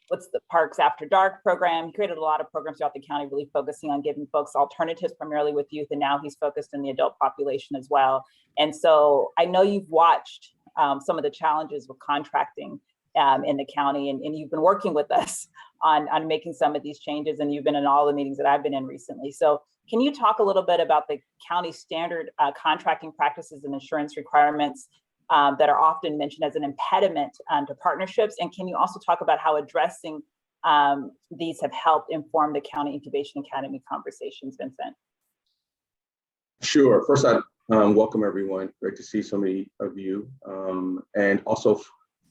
what's the Parks After Dark program. He created a lot of programs throughout the county, really focusing on giving folks alternatives, primarily with youth. And now he's focused in the adult population as well. And so I know you've watched some of the challenges with contracting in the county, and you've been working with us on making some of these changes, and you've been in all the meetings that I've been in recently. So can you talk a little bit about the county standard contracting practices and insurance requirements that are often mentioned as an impediment to partnerships? And can you also talk about how addressing these have helped inform the County Incubation Academy conversations, Vincent? Sure. First, I welcome everyone. Great to see so many of you. And also,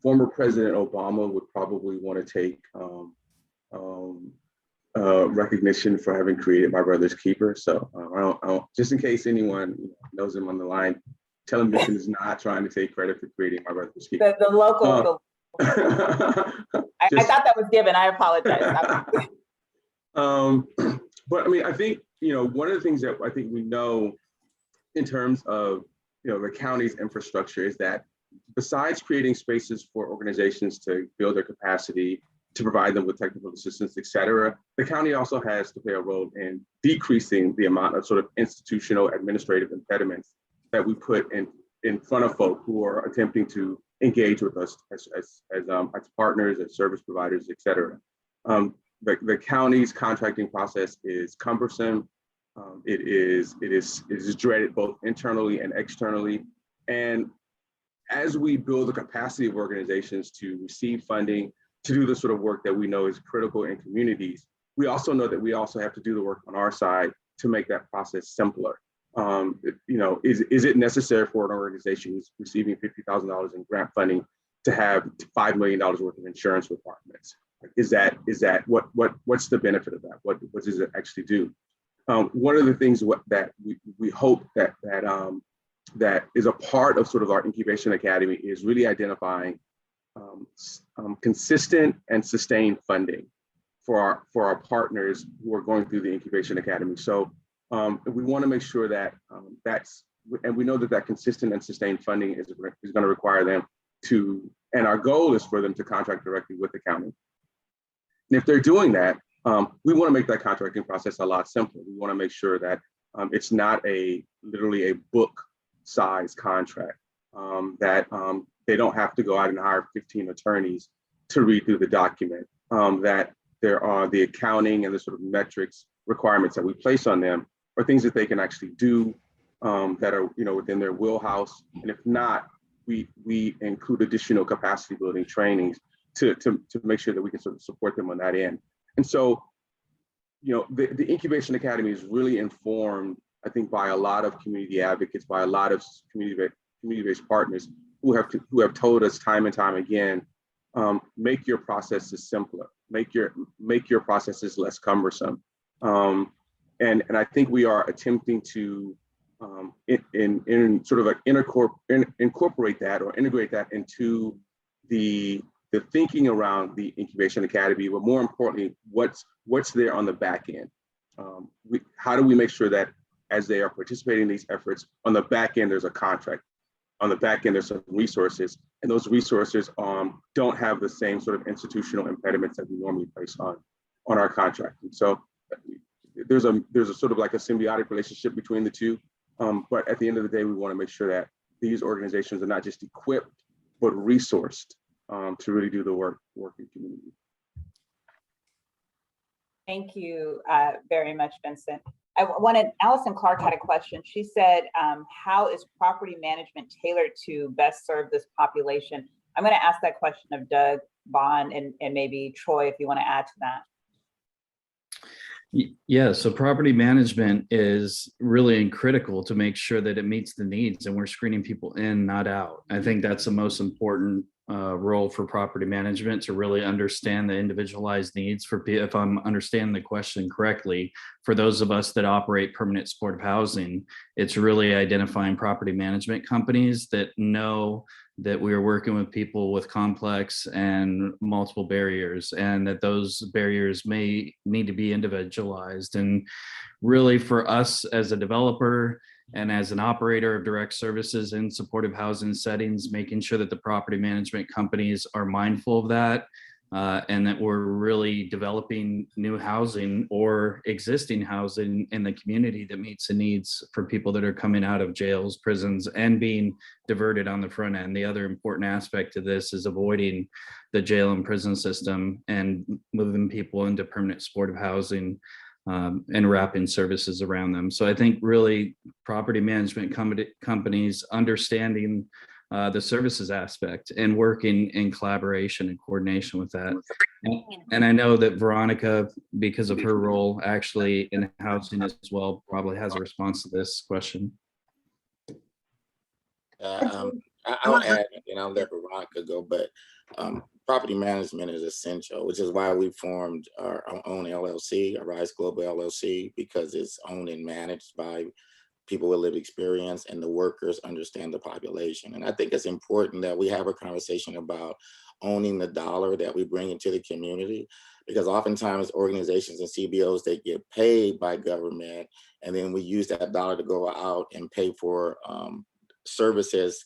former President Obama would probably want to take recognition for having created My Brother's Keeper. So I don't, just in case anyone knows him on the line, tell him Vincent is not trying to take credit for creating My Brother's Keeper. The local. I thought that was given. I apologize. But I mean, I think, one of the things that I think we know in terms of, the county's infrastructure is that besides creating spaces for organizations to build their capacity, to provide them with technical assistance, et cetera, the county also has to play a role in decreasing the amount of sort of institutional administrative impediments that we put in front of folk who are attempting to engage with us as partners, as service providers, et cetera. The county's contracting process is cumbersome. It is dreaded both internally and externally. And as we build the capacity of organizations to receive funding, to do the sort of work that we know is critical in communities, we also know that we also have to do the work on our side to make that process simpler. Is it necessary for an organization who's receiving $50,000 in grant funding to have $5 million worth of insurance requirements? What's the benefit of that? What does it actually do? One of the things that we hope that is a part of sort of our Incubation Academy is really identifying consistent and sustained funding for our partners who are going through the Incubation Academy. So we want to make sure that and we know that consistent and sustained funding is going to require them to, and our goal is for them to contract directly with the county. And if they're doing that, we want to make that contracting process a lot simpler. We want to make sure that it's not literally a book size contract, that they don't have to go out and hire 15 attorneys to read through the document, that there are the accounting and the sort of metrics requirements that we place on them are things that they can actually do, that are within their wheelhouse. And if not, we include additional capacity building trainings to make sure that we can sort of support them on that end. And so, the Incubation Academy is really informed, I think, by a lot of community advocates, by a lot of community-based partners who have told us time and time again make your processes simpler, make your processes less cumbersome. And I think we are attempting to in sort of like incorporate that or integrate that into the thinking around the Incubation Academy, but more importantly, what's there on the back end. How do we make sure that as they are participating in these efforts, on the back end, there's a contract. On the back end, there's some resources, and those resources don't have the same sort of institutional impediments that we normally place on our contract. And so there's a sort of like a symbiotic relationship between the two. But at the end of the day, we want to make sure that these organizations are not just equipped, but resourced to really do the work in community. Thank you very much, Vincent. Allison Clark had a question. She said, how is property management tailored to best serve this population? I'm going to ask that question of Doug, Bon, and maybe Troy, if you want to add to that. Yeah, so property management is really critical to make sure that it meets the needs and we're screening people in, not out. I think that's the most important role for property management, to really understand the individualized needs for people. If I'm understanding the question correctly, for those of us that operate permanent supportive housing, it's really identifying property management companies that know that we are working with people with complex and multiple barriers, and that those barriers may need to be individualized. And really for us as a developer and as an operator of direct services in supportive housing settings, making sure that the property management companies are mindful of that, and that we're really developing new housing or existing housing in the community that meets the needs for people that are coming out of jails, prisons, and being diverted on the front end. The other important aspect to this is avoiding the jail and prison system and moving people into permanent supportive housing, and wrapping services around them. So I think really property management companies understanding the services aspect and working in collaboration and coordination with that. And I know that Veronica, because of her role actually in housing as well, probably has a response to this question. I'll add, and I'll let Veronica go, but property management is essential, which is why we formed our own LLC, Arise Global LLC, because it's owned and managed by people with lived experience, and the workers understand the population. And I think it's important that we have a conversation about owning the dollar that we bring into the community, because oftentimes organizations and CBOs, they get paid by government, and then we use that dollar to go out and pay for services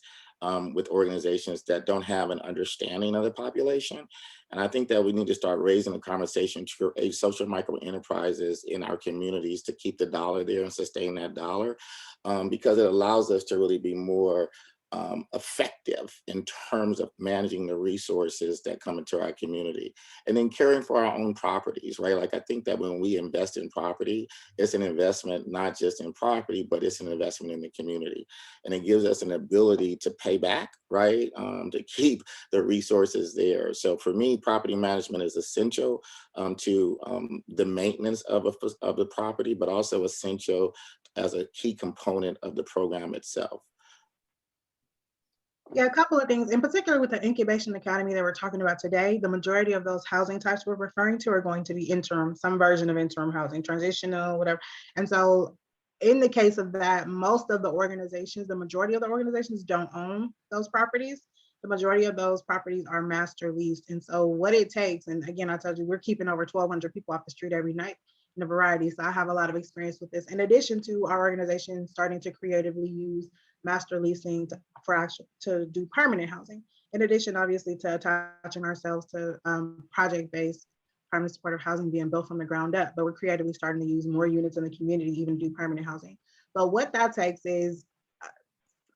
with organizations that don't have an understanding of the population. And I think that we need to start raising the conversation to create social micro enterprises in our communities to keep the dollar there and sustain that dollar, because it allows us to really be more effective in terms of managing the resources that come into our community, and then caring for our own properties, right? Like, I think that when we invest in property, it's an investment not just in property, but it's an investment in the community. And it gives us an ability to pay back, right? To keep the resources there. So for me, property management is essential to the maintenance of the property, but also essential as a key component of the program itself. Yeah, a couple of things, in particular with the Incubation Academy that we're talking about today, the majority of those housing types we're referring to are going to be interim, some version of interim housing, transitional, whatever. And so in the case of that, most of the organizations, the majority of the organizations don't own those properties. The majority of those properties are master leased. And so what it takes, and again, I told you, we're keeping over 1,200 people off the street every night in a variety. So I have a lot of experience with this, in addition to our organization starting to creatively use master leasing to do permanent housing. In addition, obviously, to attaching ourselves to project-based permanent supportive housing being built from the ground up, but we're creatively starting to use more units in the community, even do permanent housing. But what that takes is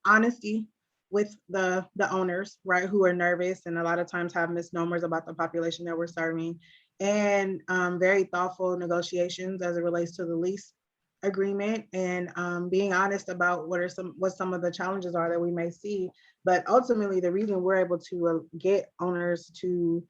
honesty with the owners, right, who are nervous and a lot of times have misnomers about the population that we're serving, and very thoughtful negotiations as it relates to the lease agreement, and being honest about what some of the challenges are that we may see. But ultimately, the reason we're able to get owners to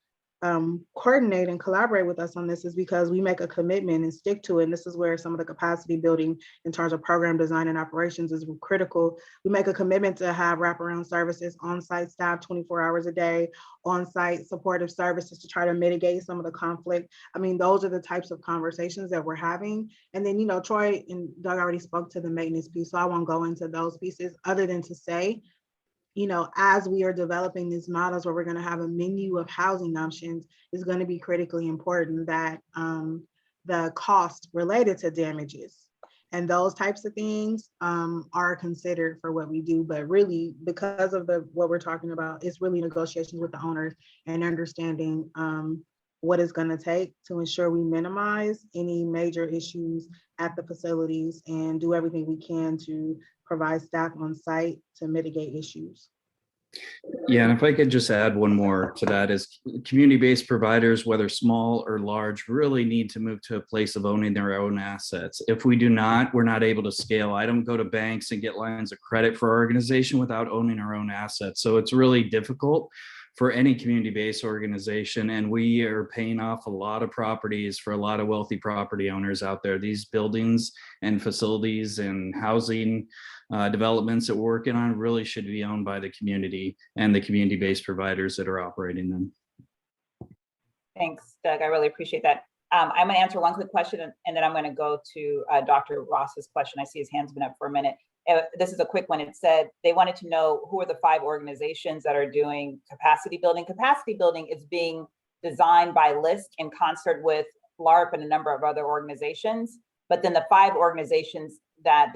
coordinate and collaborate with us on this is because we make a commitment and stick to it. And this is where some of the capacity building in terms of program design and operations is critical. We make a commitment to have wraparound services, on-site staff 24 hours a day, on-site supportive services to try to mitigate some of the conflict. I mean, those are the types of conversations that we're having. And then, Troy and Doug already spoke to the maintenance piece, so I won't go into those pieces other than to say, as we are developing these models where we're going to have a menu of housing options, is going to be critically important that the cost related to damages and those types of things are considered for what we do. But really, because of what we're talking about, it's really negotiations with the owners and understanding what it's going to take to ensure we minimize any major issues at the facilities and do everything we can to provide staff on site to mitigate issues. Yeah, and if I could just add one more to that is community-based providers, whether small or large, really need to move to a place of owning their own assets. If we do not, we're not able to scale. I don't go to banks and get lines of credit for our organization without owning our own assets. So it's really difficult for any community-based organization. And we are paying off a lot of properties for a lot of wealthy property owners out there. These buildings and facilities and housing developments that we're working on really should be owned by the community and the community-based providers that are operating them. Thanks, Doug. I really appreciate that. I'm going to answer one quick question and then I'm going to go to Dr. Ross's question. I see his hand's been up for a minute. This is a quick one. It said they wanted to know who are the 5 organizations that are doing capacity building. Capacity building is being designed by LISC in concert with LARP and a number of other organizations. But then the 5 organizations that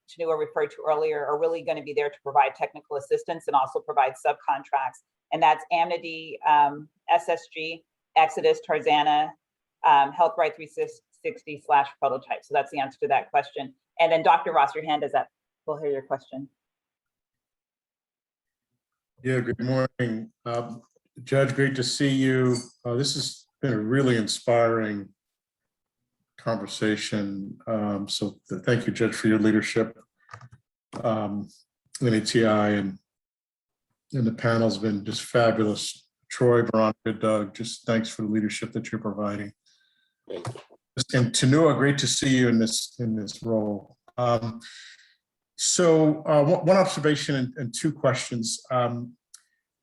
Chinua referred to earlier are really going to be there to provide technical assistance and also provide subcontracts. And that's Amnesty, SSG, Exodus, Tarzana, Health Right 360/Prototype. So that's the answer to that question. And then Dr. Ross, your hand is up. We'll hear your question. Yeah, good morning. Judge, great to see you. This has been a really inspiring conversation. So thank you, Judge, for your leadership. NATI and the panel's been just fabulous. Troy, Veronica, Doug, just thanks for the leadership that you're providing. And Chinua, great to see you in this role. So one observation and 2 questions.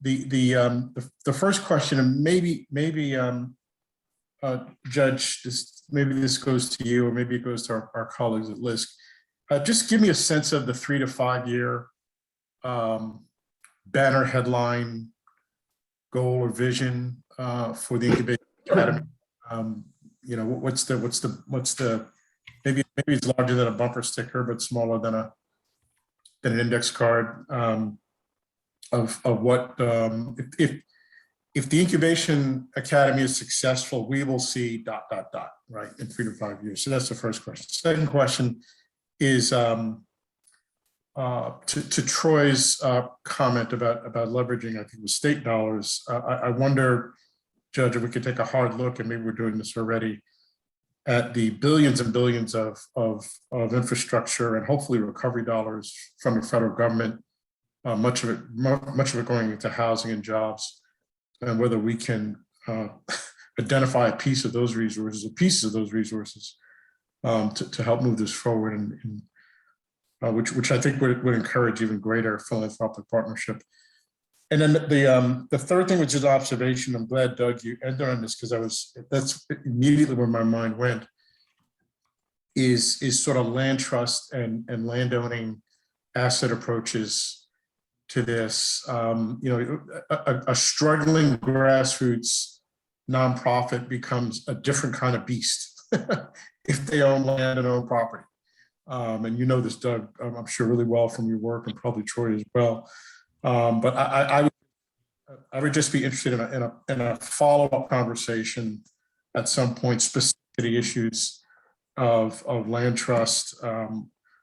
The first question, and maybe Judge, maybe this goes to you, or maybe it goes to our colleagues at LISC. Just give me a sense of the 3 to 5 year banner headline goal or vision for the Incubation Academy. What's the maybe it's larger than a bumper sticker, but smaller than an index card of what if the Incubation Academy is successful, we will see ... right, in 3 to 5 years. So that's the first question. Second question is to Troy's comment about leveraging, I think it was state dollars. I wonder, Judge, if we could take a hard look, and maybe we're doing this already, at the billions and billions of infrastructure and hopefully recovery dollars from the federal government, much of it going into housing and jobs, and whether we can identify a piece of those resources, to help move this forward, and which I think would encourage even greater philanthropic partnership. And then the third thing, which is observation, I'm glad, Doug, you ended on this, because that's immediately where my mind went, is sort of land trust and landowning asset approaches to this. A struggling grassroots nonprofit becomes a different kind of beast if they own land and own property. And you know this, Doug, I'm sure really well from your work, and probably Troy as well. But I would just be interested in a follow-up conversation at some point, specific to the issues of land trust,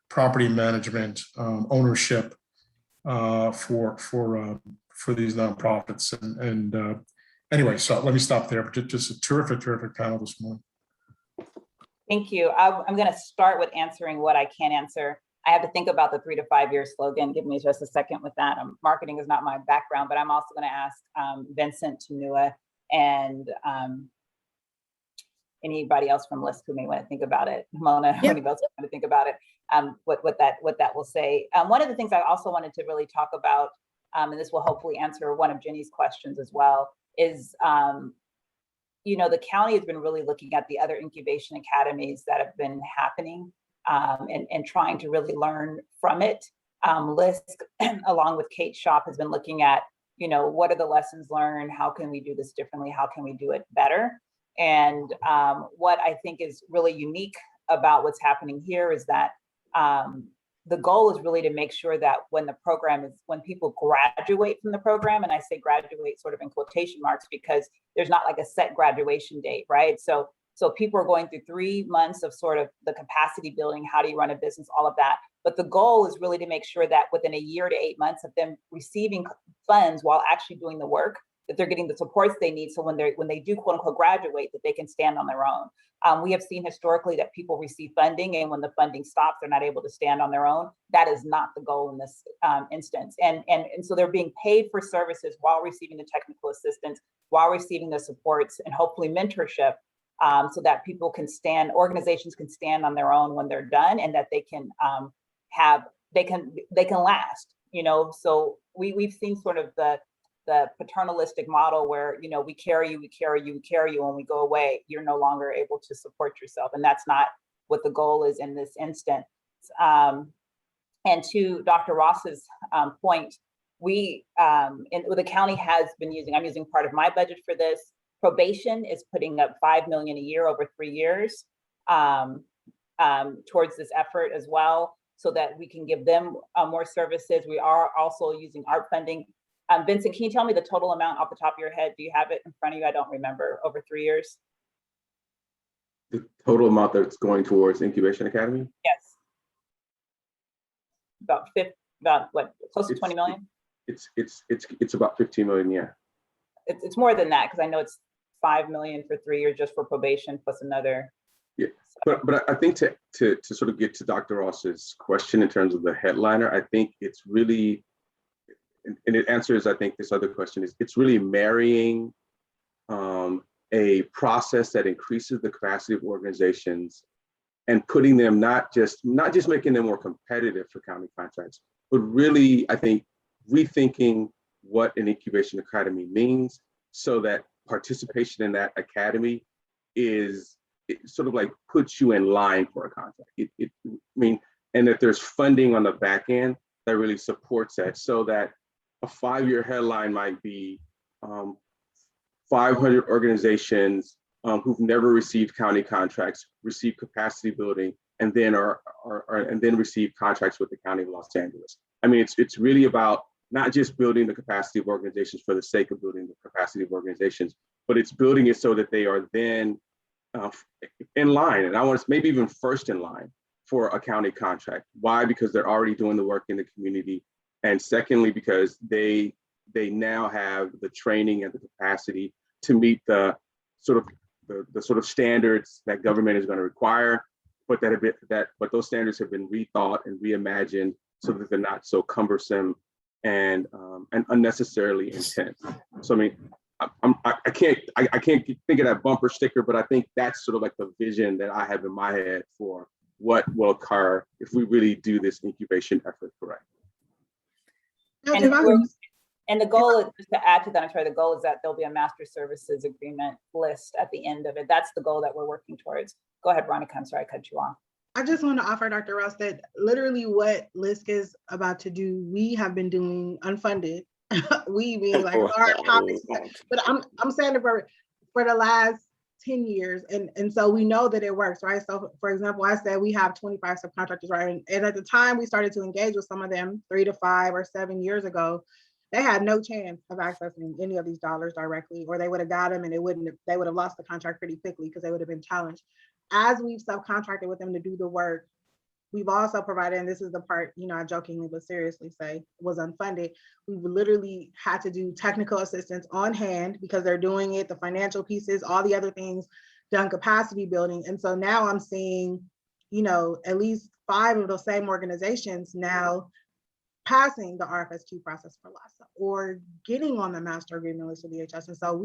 property management, ownership for these nonprofits. And anyway, so let me stop there. But just a terrific panel this morning. Thank you. I'm going to start with answering what I can answer. I have to think about the 3 to 5 year slogan. Give me just a second with that. Marketing is not my background, but I'm also going to ask Vincent, Chinua, And anybody else from LISC who may want to think about it, Mona, Yeah. anybody else want to think about it, what that will say. One of the things I also wanted to really talk about, and this will hopefully answer one of Jenny's questions as well, is the county has been really looking at the other incubation academies that have been happening, and trying to really learn from it. LISC, along with Kate Shop, has been looking at, what are the lessons learned? How can we do this differently? How can we do it better? And what I think is really unique about what's happening here is that the goal is really to make sure that when people graduate from the program, and I say graduate sort of in quotation marks because there's not like a set graduation date, right? So people are going through 3 months of sort of the capacity building, how do you run a business, all of that. But the goal is really to make sure that within a year to 8 months of them receiving funds while actually doing the work, that they're getting the supports they need. So when they do quote unquote graduate, that they can stand on their own. We have seen historically that people receive funding, and when the funding stops, they're not able to stand on their own. That is not the goal in this instance. And so they're being paid for services while receiving the technical assistance, while receiving the supports, and hopefully mentorship, so that organizations can stand on their own when they're done, and that they can last. So we've seen sort of the paternalistic model where, we carry you, when we go away, you're no longer able to support yourself. And that's not what the goal is in this instance. And to Dr. Ross's point, the county has been I'm using part of my budget for this. Probation is putting up $5 million a year over 3 years towards this effort as well, so that we can give them more services. We are also using ARP funding. Vincent, can you tell me the total amount off the top of your head? Do you have it in front of you? I don't remember. Over 3 years? The total amount that's going towards Incubation Academy? Yes. About what, close to 20 million? It's about 15 million, yeah. It's more than that, because I know it's 5 million for 3 years just for probation plus another. Yeah, but I think to sort of get to Dr. Ross's question in terms of the headliner, I think it's really, and it answers, I think, this other question, is it's really marrying a process that increases the capacity of organizations and putting them not just making them more competitive for county contracts, but really, I think, rethinking what an incubation academy means, so that participation in that academy is sort of like puts you in line for a contract. And that there's funding on the back end that really supports that, so that a 5-year headline might be 500 organizations who've never received county contracts, receive capacity building, and then receive contracts with the County of Los Angeles. I mean, it's really about not just building the capacity of organizations for the sake of building the capacity of organizations, but it's building it so that they are then in line, and I want to maybe even first in line for a county contract. Why? Because they're already doing the work in the community. And secondly, because they now have the training and the capacity to meet the sort of standards that government is going to require, but but those standards have been rethought and reimagined so that they're not so cumbersome and unnecessarily intense. So I mean, I can't think of that bumper sticker, but I think that's sort of like the vision that I have in my head for what will occur if we really do this incubation effort correct. And the goal is, just to add to that, I'm sorry, the goal is that there'll be a master services agreement list at the end of it. That's the goal that we're working towards. Go ahead, Veronica. I'm sorry, I cut you off. I just want to offer Dr. Ross that literally what LISC is about to do, we have been doing unfunded. We being like our topics, but I'm saying it for the last 10 years. And so we know that it works, right? So for example, I said we have 25 subcontractors, right? And at the time we started to engage with some of them 3 to 5 or 7 years ago, they had no chance of accessing any of these dollars directly, or they would have got them and they would have lost the contract pretty quickly because they would have been challenged. As we've subcontracted with them to do the work, we've also provided, and this is the part, I jokingly but seriously say was unfunded. We've literally had to do technical assistance on hand because they're doing it, the financial pieces, all the other things, done capacity building. And so now I'm seeing, at least 5 of those same organizations now passing the RFSQ process for LISC or getting on the master agreement list with DHS. And so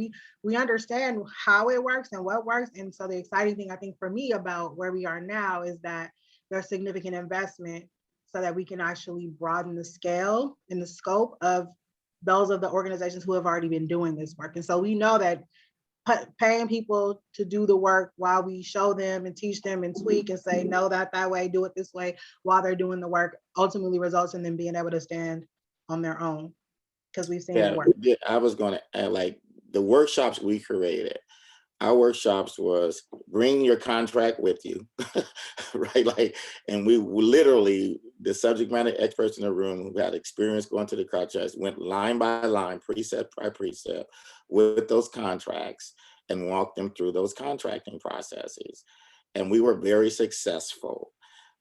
we understand how it works and what works. And so the exciting thing I think for me about where we are now is that there's significant investment so that we can actually broaden the scale and the scope of those of the organizations who have already been doing this work. And so we know that paying people to do the work while we show them and teach them and tweak and say, no, that way, do it this way while they're doing the work ultimately results in them being able to stand on their own because we've seen it work. I was going to add, like, the workshops we created, our workshops was bring your contract with you, right? Like, and we literally, the subject matter experts in the room who had experience going to the contracts went line by line, precept by precept with those contracts and walked them through those contracting processes. And we were very successful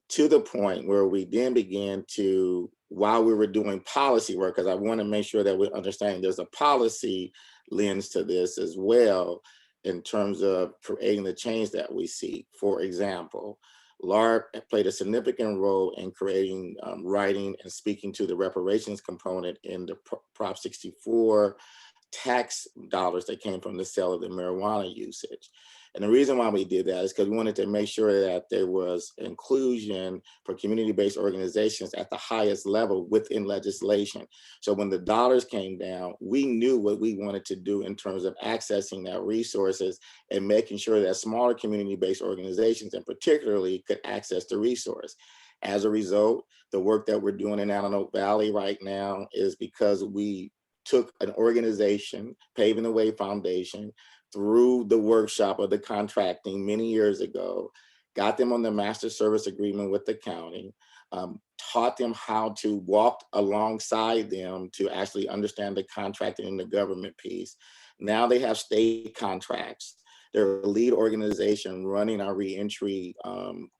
to the point where we then began to, while we were doing policy work, because I want to make sure that we understand there's a policy lens to this as well, in terms of creating the change that we seek. For example, LARP played a significant role in creating, writing and speaking to the reparations component in the Prop 64 tax dollars that came from the sale of the marijuana usage. And the reason why we did that is because we wanted to make sure that there was inclusion for community-based organizations at the highest level within legislation. So when the dollars came down, we knew what we wanted to do in terms of accessing that resources and making sure that smaller community-based organizations in particularly could access the resource. As a result, the work that we're doing in Antelope Valley right now is because we took an organization, Paving the Way Foundation, through the workshop of the contracting many years ago, got them on the master service agreement with the county, taught them how to walk alongside them to actually understand the contracting and the government piece. Now they have state contracts. They're a lead organization running our reentry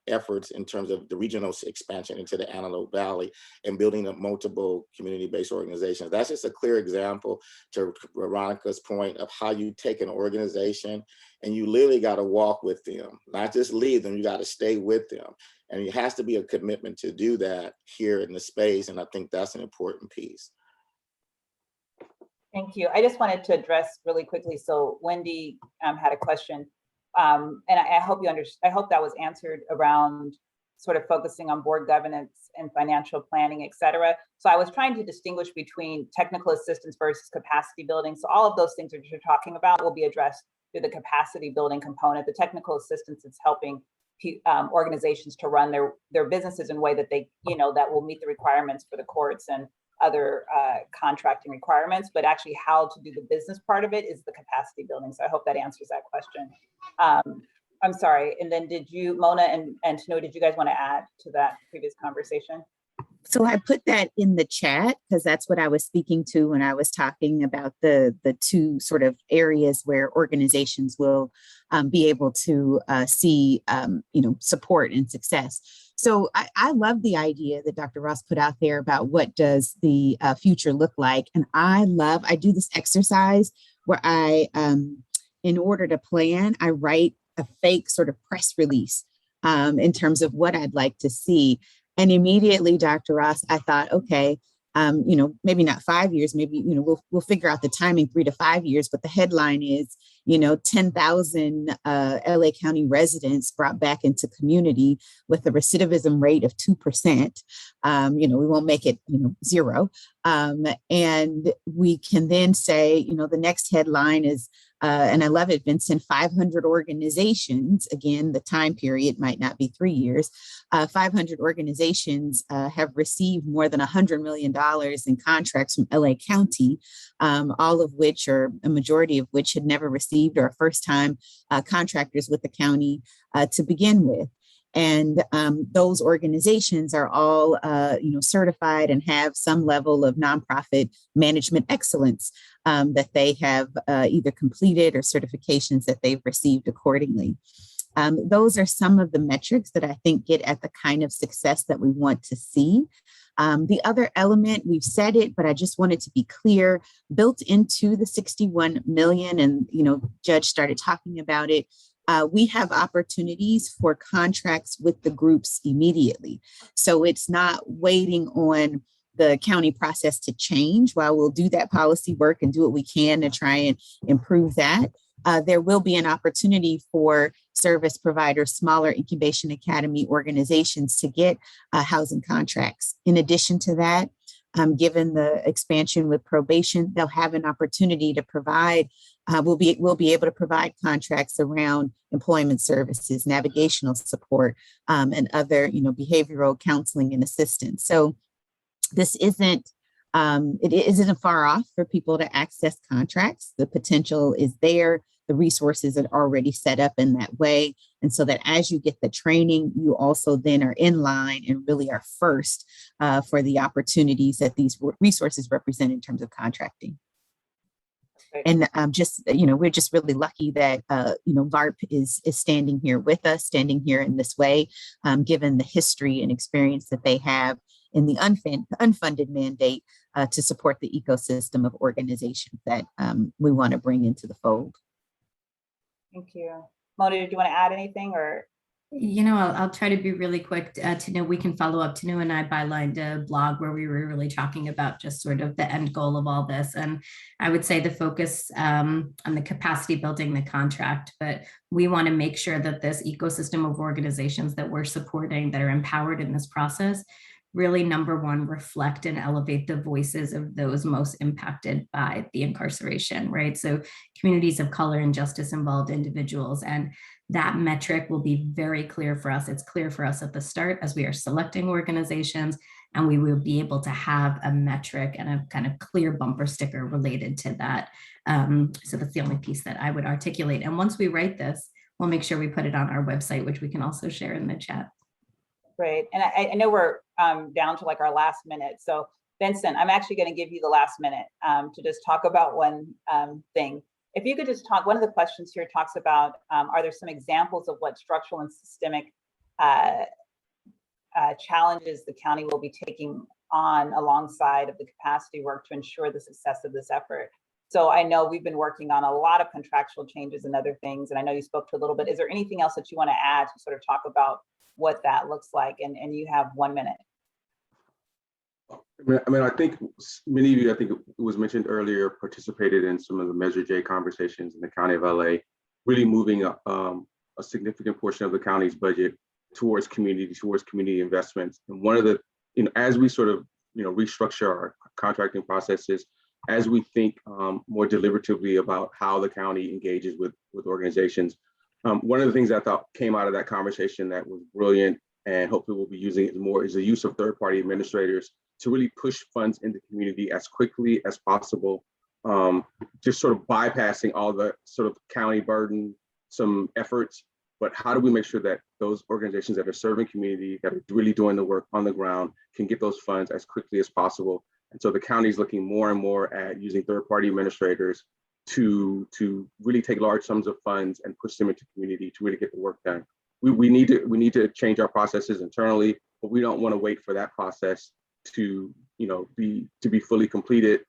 efforts in terms of the regional expansion into the Antelope Valley and building up multiple community-based organizations. That's just a clear example, to Veronica's point, of how you take an organization and you literally got to walk with them, not just lead them, you got to stay with them. And it has to be a commitment to do that here in the space. And I think that's an important piece. Thank you. I just wanted to address really quickly. So Wendy had a question, and I hope you understand. I hope that was answered around sort of focusing on board governance and financial planning, et cetera. So I was trying to distinguish between technical assistance versus capacity building. So all of those things that you're talking about will be addressed through the capacity building component. The technical assistance is helping organizations to run their businesses in a way that they, that will meet the requirements for the courts and other contracting requirements, but actually how to do the business part of it is the capacity building. So I hope that answers that question. I'm sorry. And then did you, Mona and Tanoa, did you guys want to add to that previous conversation? So I put that in the chat because that's what I was speaking to when I was talking about the two sort of areas where organizations will be able to see, support and success. So I love the idea that Dr. Ross put out there about what does the future look like. And I do this exercise where in order to plan, I write a fake sort of press release in terms of what I'd like to see. And immediately, Dr. Ross, I thought, okay, maybe not 5 years, maybe, we'll figure out the timing 3 to 5 years, but the headline is, 10,000 LA County residents brought back into community with a recidivism rate of 2%. We won't make it, 0. And we can then say, the next headline is, and I love it, Vincent, 500 organizations, again, the time period might not be 3 years, 500 organizations have received more than $100 million in contracts from LA County, all of which, or a majority of which, had never received or are first-time contractors with the county to begin with. And those organizations are all, certified and have some level of nonprofit management excellence that they have either completed or certifications that they've received accordingly. Those are some of the metrics that I think get at the kind of success that we want to see. The other element, we've said it, but I just wanted to be clear, built into the 61 million, and, Judge started talking about it, we have opportunities for contracts with the groups immediately. So it's not waiting on the county process to change. While we'll do that policy work and do what we can to try and improve that, there will be an opportunity for service providers, smaller incubation academy organizations to get housing contracts. In addition to that, given the expansion with probation, they'll have an opportunity to provide, we'll be able to provide contracts around employment services, navigational support, and other, behavioral counseling and assistance. So this isn't, it isn't far off for people to access contracts. The potential is there. The resources are already set up in that way. And so that as you get the training, you also then are in line and really are first for the opportunities that these resources represent in terms of contracting. Right. And we're just really lucky that, LARP is standing here with us, standing here in this way, given the history and experience that they have in the unfunded mandate to support the ecosystem of organizations that we want to bring into the fold. Thank you. Mona, did you want to add anything or? I'll try to be really quick. Tanu, we can follow up. Tanu and I bylined a blog where we were really talking about just sort of the end goal of all this. And I would say the focus on the capacity building, the contract, but we want to make sure that this ecosystem of organizations that we're supporting that are empowered in this process really, number one, reflect and elevate the voices of those most impacted by the incarceration, right? So communities of color and justice involved individuals. And that metric will be very clear for us. It's clear for us at the start as we are selecting organizations, and we will be able to have a metric and a kind of clear bumper sticker related to that. So that's the only piece that I would articulate. And once we write this, we'll make sure we put it on our website, which we can also share in the chat. Great. And I know we're down to like our last minute. So Vincent, I'm actually going to give you the last minute to just talk about one thing. If you could just talk, one of the questions here talks about, are there some examples of what structural and systemic challenges the county will be taking on alongside of the capacity work to ensure the success of this effort? So I know we've been working on a lot of contractual changes and other things, and I know you spoke to a little bit. Is there anything else that you want to add to sort of talk about what that looks like? And you have 1 minute. I think many of you, I think it was mentioned earlier, participated in some of the Measure J conversations in the County of LA, really moving a significant portion of the county's budget towards community investments. And one of the, as we sort of, restructure our contracting processes, as we think more deliberatively about how the county engages with organizations, one of the things I thought came out of that conversation that was brilliant, and hopefully we'll be using it more, is the use of third-party administrators to really push funds into the community as quickly as possible, just sort of bypassing all the sort of county burden, some efforts, but how do we make sure that those organizations that are serving community, that are really doing the work on the ground, can get those funds as quickly as possible? And so the county is looking more and more at using third-party administrators to really take large sums of funds and push them into community to really get the work done. We need to change our processes internally, but we don't want to wait for that process to be fully completed.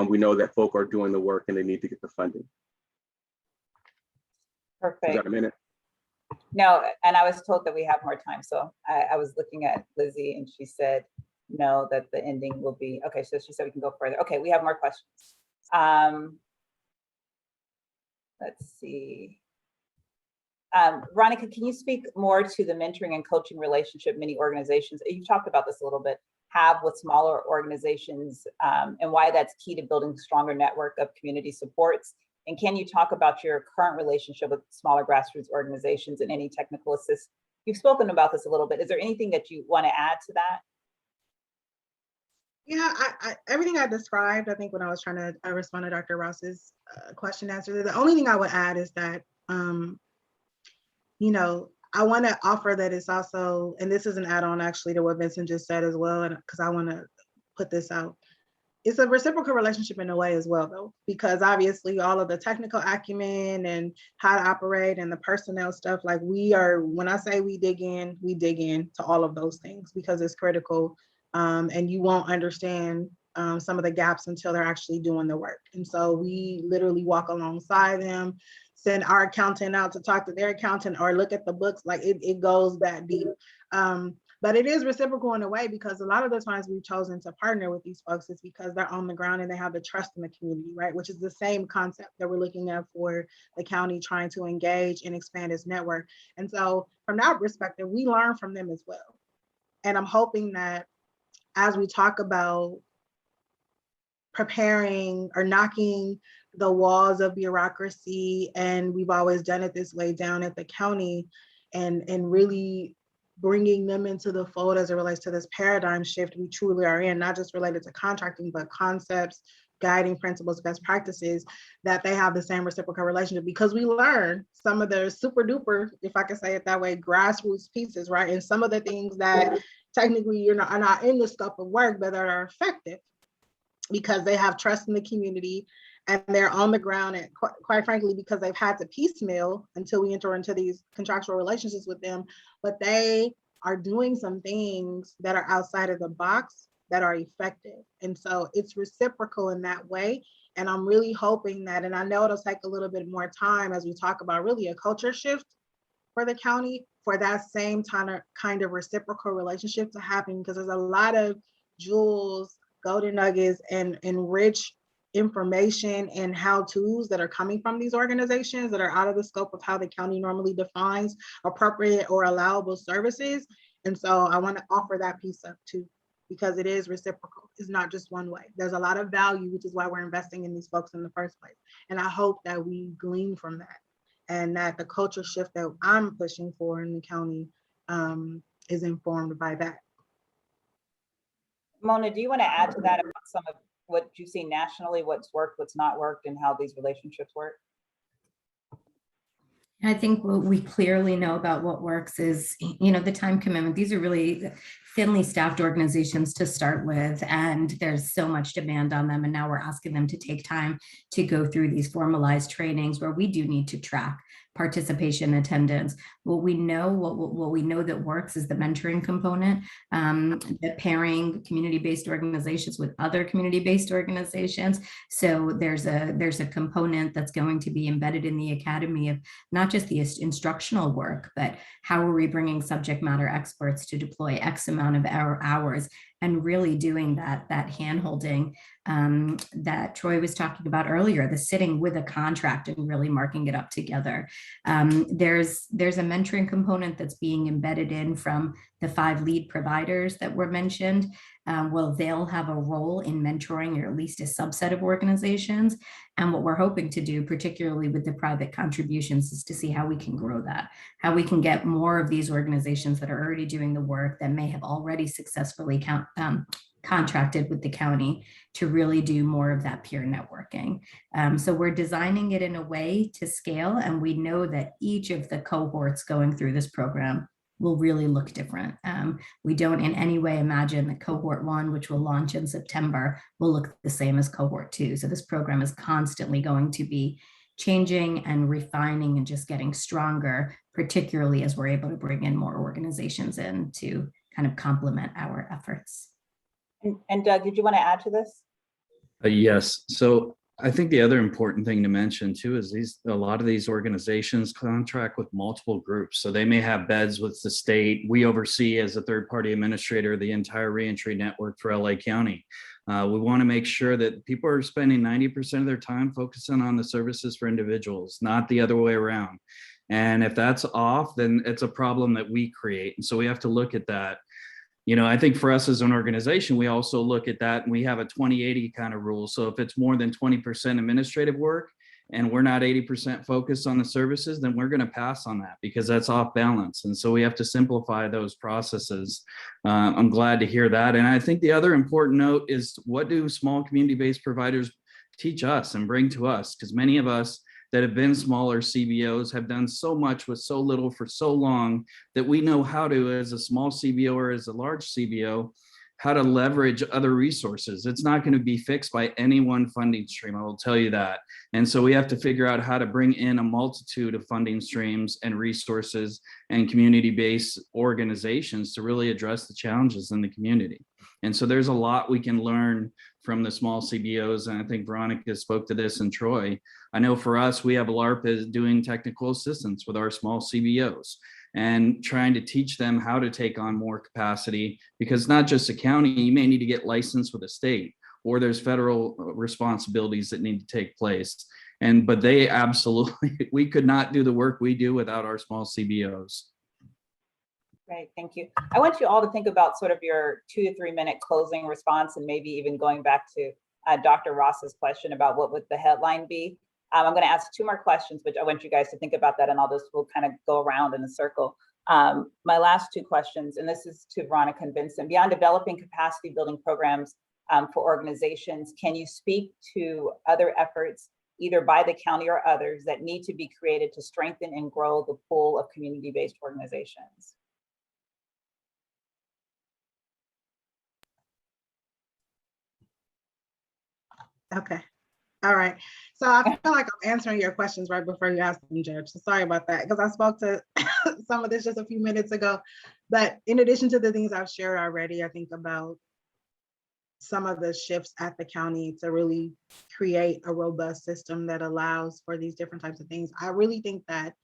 We know that folk are doing the work and they need to get the funding. Perfect. Is that a minute? No, and I was told that we have more time. So I was looking at Lizzie and she said, no, that the ending will be, okay, so she said we can go further. Okay, we have more questions. Let's see. Veronica, can you speak more to the mentoring and coaching relationship many organizations, you talked about this a little bit, have with smaller organizations, and why that's key to building a stronger network of community supports? And can you talk about your current relationship with smaller grassroots organizations and any technical assist? You've spoken about this a little bit. Is there anything that you want to add to that? Yeah, everything I described, I think when I was trying to respond to Dr. Ross's question answer, the only thing I would add is that, I want to offer that it's also, and this is an add-on actually to what Vincent just said as well, and because I want to put this out, it's a reciprocal relationship in a way as well, though, because obviously all of the technical acumen and how to operate and the personnel stuff, like when I say we dig in to all of those things because it's critical, and you won't understand some of the gaps until they're actually doing the work. And so we literally walk alongside them, send our accountant out to talk to their accountant or look at the books, like it goes that deep. But it is reciprocal in a way, because a lot of the times we've chosen to partner with these folks is because they're on the ground and they have the trust in the community, right? Which is the same concept that we're looking at for the county trying to engage and expand its network. And so from that perspective, we learn from them as well. And I'm hoping that as we talk about preparing or knocking the walls of bureaucracy, and we've always done it this way down at the county, and really bringing them into the fold as it relates to this paradigm shift we truly are in, not just related to contracting, but concepts, guiding principles, best practices, that they have the same reciprocal relationship, because we learn some of the super duper, if I can say it that way, grassroots pieces, right? And some of the things that technically are not in the scope of work, but that are effective because they have trust in the community and they're on the ground, and quite frankly, because they've had to piecemeal until we enter into these contractual relationships with them, but they are doing some things that are outside of the box that are effective. And so it's reciprocal in that way. And I'm really hoping that, and I know it'll take a little bit more time as we talk about really a culture shift for the county, for that same kind of reciprocal relationship to happen, because there's a lot of jewels, golden nuggets, and rich information and how-tos that are coming from these organizations that are out of the scope of how the county normally defines appropriate or allowable services. And so I want to offer that piece up too, because it is reciprocal. It's not just one way. There's a lot of value, which is why we're investing in these folks in the first place. And I hope that we glean from that, and that the culture shift that I'm pushing for in the county is informed by that. Mona, do you want to add to that about some of what you see nationally, what's worked, what's not worked, and how these relationships work? I think what we clearly know about what works is, the time commitment. These are really thinly staffed organizations to start with, and there's so much demand on them. And now we're asking them to take time to go through these formalized trainings where we do need to track participation, attendance. What we know that works is the mentoring component, the pairing community-based organizations with other community-based organizations. So there's a component that's going to be embedded in the academy of not just the instructional work, but how are we bringing subject matter experts to deploy X amount of hours, and really doing that hand-holding that Troy was talking about earlier, the sitting with a contract and really marking it up together. There's a mentoring component that's being embedded in from the 5 lead providers that were mentioned. Well, they'll have a role in mentoring, or at least a subset of organizations. And what we're hoping to do, particularly with the private contributions, is to see how we can grow that, how we can get more of these organizations that are already doing the work, that may have already successfully contracted with the county, to really do more of that peer networking. So we're designing it in a way to scale, and we know that each of the cohorts going through this program will really look different. We don't in any way imagine that cohort 1, which will launch in September, will look the same as cohort 2. So this program is constantly going to be changing and refining and just getting stronger, particularly as we're able to bring in more organizations in to kind of complement our efforts. And Doug, did you want to add to this? Yes. So I think the other important thing to mention too is a lot of these organizations contract with multiple groups. So they may have beds with the state. We oversee, as a third-party administrator, the entire reentry network for LA County. We want to make sure that people are spending 90% of their time focusing on the services for individuals, not the other way around. And if that's off, then it's a problem that we create. And so we have to look at that. I think for us as an organization, we also look at that, and we have a 20-80 kind of rule. So if it's more than 20% administrative work and we're not 80% focused on the services, then we're going to pass on that, because that's off balance. And so we have to simplify those processes. I'm glad to hear that. And I think the other important note is, what do small community-based providers teach us and bring to us? Because many of us that have been smaller CBOs have done so much with so little for so long, that we know how to, as a small CBO or as a large CBO, how to leverage other resources. It's not going to be fixed by any one funding stream, I will tell you that. And so we have to figure out how to bring in a multitude of funding streams and resources and community-based organizations to really address the challenges in the community. And so there's a lot we can learn from the small CBOs. And I think Veronica spoke to this, and Troy. I know for us, we have LARP is doing technical assistance with our small CBOs. and trying to teach them how to take on more capacity, because not just a county, you may need to get licensed with a state, or there's federal responsibilities that need to take place. But they absolutely, we could not do the work we do without our small CBOs. Great, thank you. I want you all to think about sort of your 2 to 3 minute closing response, and maybe even going back to Dr. Ross's question about what would the headline be. I'm going to ask 2 more questions, but I want you guys to think about that, and we'll kind of go around in a circle. My last 2 questions, and this is to Veronica and Vincent. Beyond developing capacity building programs for organizations, can you speak to other efforts, either by the county or others, that need to be created to strengthen and grow the pool of community-based organizations? Okay. All right. So I feel like I'm answering your questions right before you asked me, Judge. So sorry about that, because I spoke to some of this just a few minutes ago. But in addition to the things I've shared already, I think about some of the shifts at the county to really create a robust system that allows for these different types of things. I really think that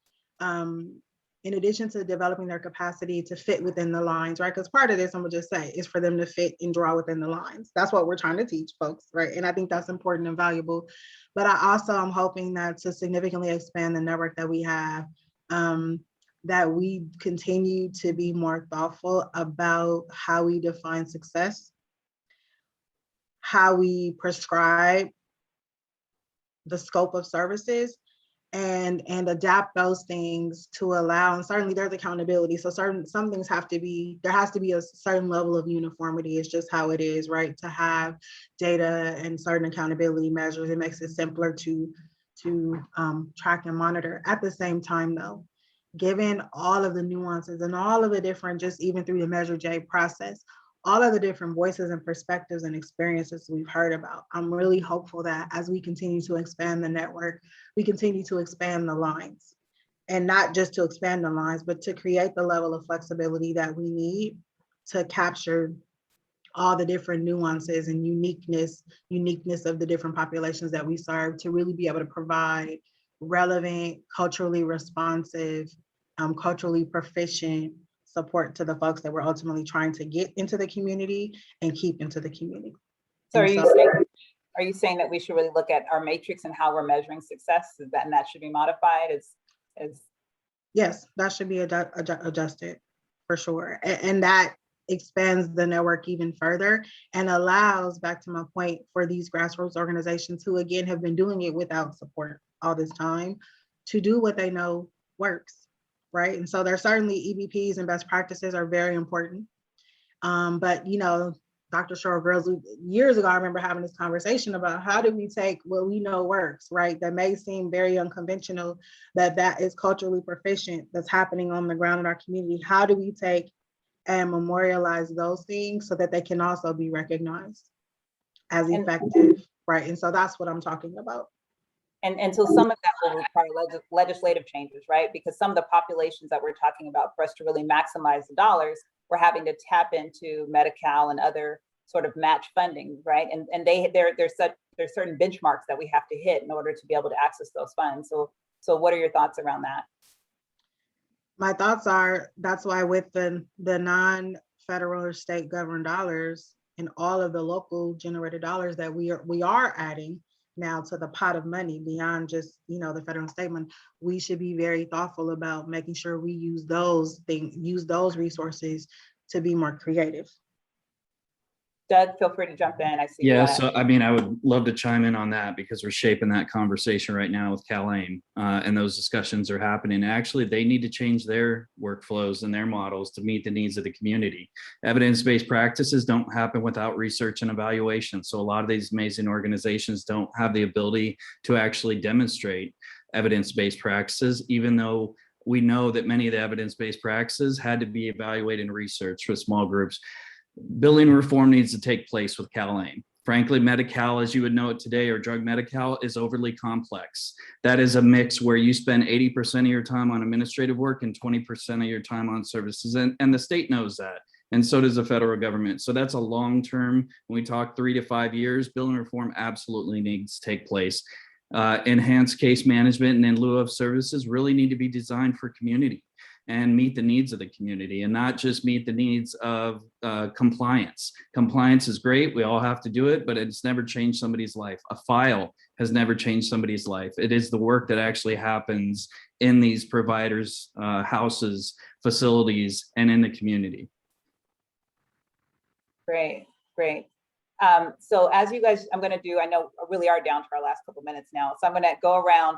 in addition to developing their capacity to fit within the lines, right? Because part of this, I'm gonna just say, is for them to fit and draw within the lines. That's what we're trying to teach folks, right? And I think that's important and valuable. But I also am hoping that to significantly expand the network that we have, that we continue to be more thoughtful about how we define success, how we prescribe the scope of services, and adapt those things to allow, and certainly there's accountability. So some things have to be, there has to be a certain level of uniformity. It's just how it is, right? To have data and certain accountability measures, it makes it simpler to track and monitor. At the same time though, given all of the nuances and all of the different, just even through the Measure J process, all of the different voices and perspectives and experiences we've heard about, I'm really hopeful that as we continue to expand the network, we continue to expand the lines, and not just to expand the lines, but to create the level of flexibility that we need to capture all the different nuances and uniqueness of the different populations that we serve, to really be able to provide relevant, culturally responsive, culturally proficient support to the folks that we're ultimately trying to get into the community and keep into the community. So are you saying that we should really look at our matrix and how we're measuring success? Is that, and that should be modified as? Yes, that should be adjusted for sure. And that expands the network even further and allows, back to my point, for these grassroots organizations who again have been doing it without support all this time, to do what they know works. Right. And so there's certainly EBPs and best practices are very important. But, you know, Dr. Cheryl Girls, years ago, I remember having this conversation about how do we take what we know works, right? That may seem very unconventional, that is culturally proficient, that's happening on the ground in our community. How do we take and memorialize those things so that they can also be recognized as effective, right? And so that's what I'm talking about. And so some of that will require legislative changes, right? Because some of the populations that we're talking about, for us to really maximize the dollars, we're having to tap into Medi-Cal and other sort of match funding, right? And there's certain benchmarks that we have to hit in order to be able to access those funds. So what are your thoughts around that? My thoughts are, that's why with the non-federal or state governed dollars and all of the local generated dollars that we are adding now to the pot of money beyond just, you know, the federal and state money, we should be very thoughtful about making sure we use those resources to be more creative. Doug, feel free to jump in. I see. Yeah, so I mean, I would love to chime in on that because we're shaping that conversation right now with CalAIM, and those discussions are happening. Actually, they need to change their workflows and their models to meet the needs of the community. Evidence-based practices don't happen without research and evaluation. So a lot of these amazing organizations don't have the ability to actually demonstrate evidence-based practices, even though we know that many of the evidence-based practices had to be evaluated and researched with small groups. Billing reform needs to take place with CalAIM. Frankly, Medi-Cal, as you would know it today, or drug Medi-Cal, is overly complex. That is a mix where you spend 80% of your time on administrative work and 20% of your time on services. And the state knows that. And so does the federal government. So that's a long-term, when we talk 3 to 5 years, billing reform absolutely needs to take place. Enhanced case management and in lieu of services really need to be designed for community. and meet the needs of the community, and not just meet the needs of compliance. Compliance is great. We all have to do it, but it's never changed somebody's life. A file has never changed somebody's life. It is the work that actually happens in these providers' houses, facilities, and in the community. Great, great. So as you guys, I'm going to do, I know we really are down to our last couple minutes now. So I'm going to go around.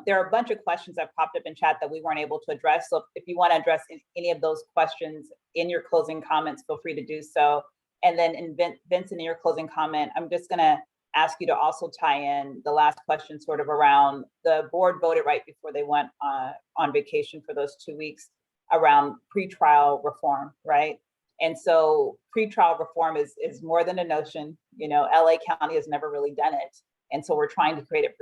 There are a bunch of questions that popped up in chat that we weren't able to address. So if you want to address any of those questions in your closing comments, feel free to do so. And then in Vincent, in your closing comment, I'm just going to ask you to also tie in the last question sort of around the board voted right before they went on vacation for those 2 weeks around pretrial reform, right? And so pretrial reform is more than a notion. You know, LA County has never really done it. And so we're trying to create it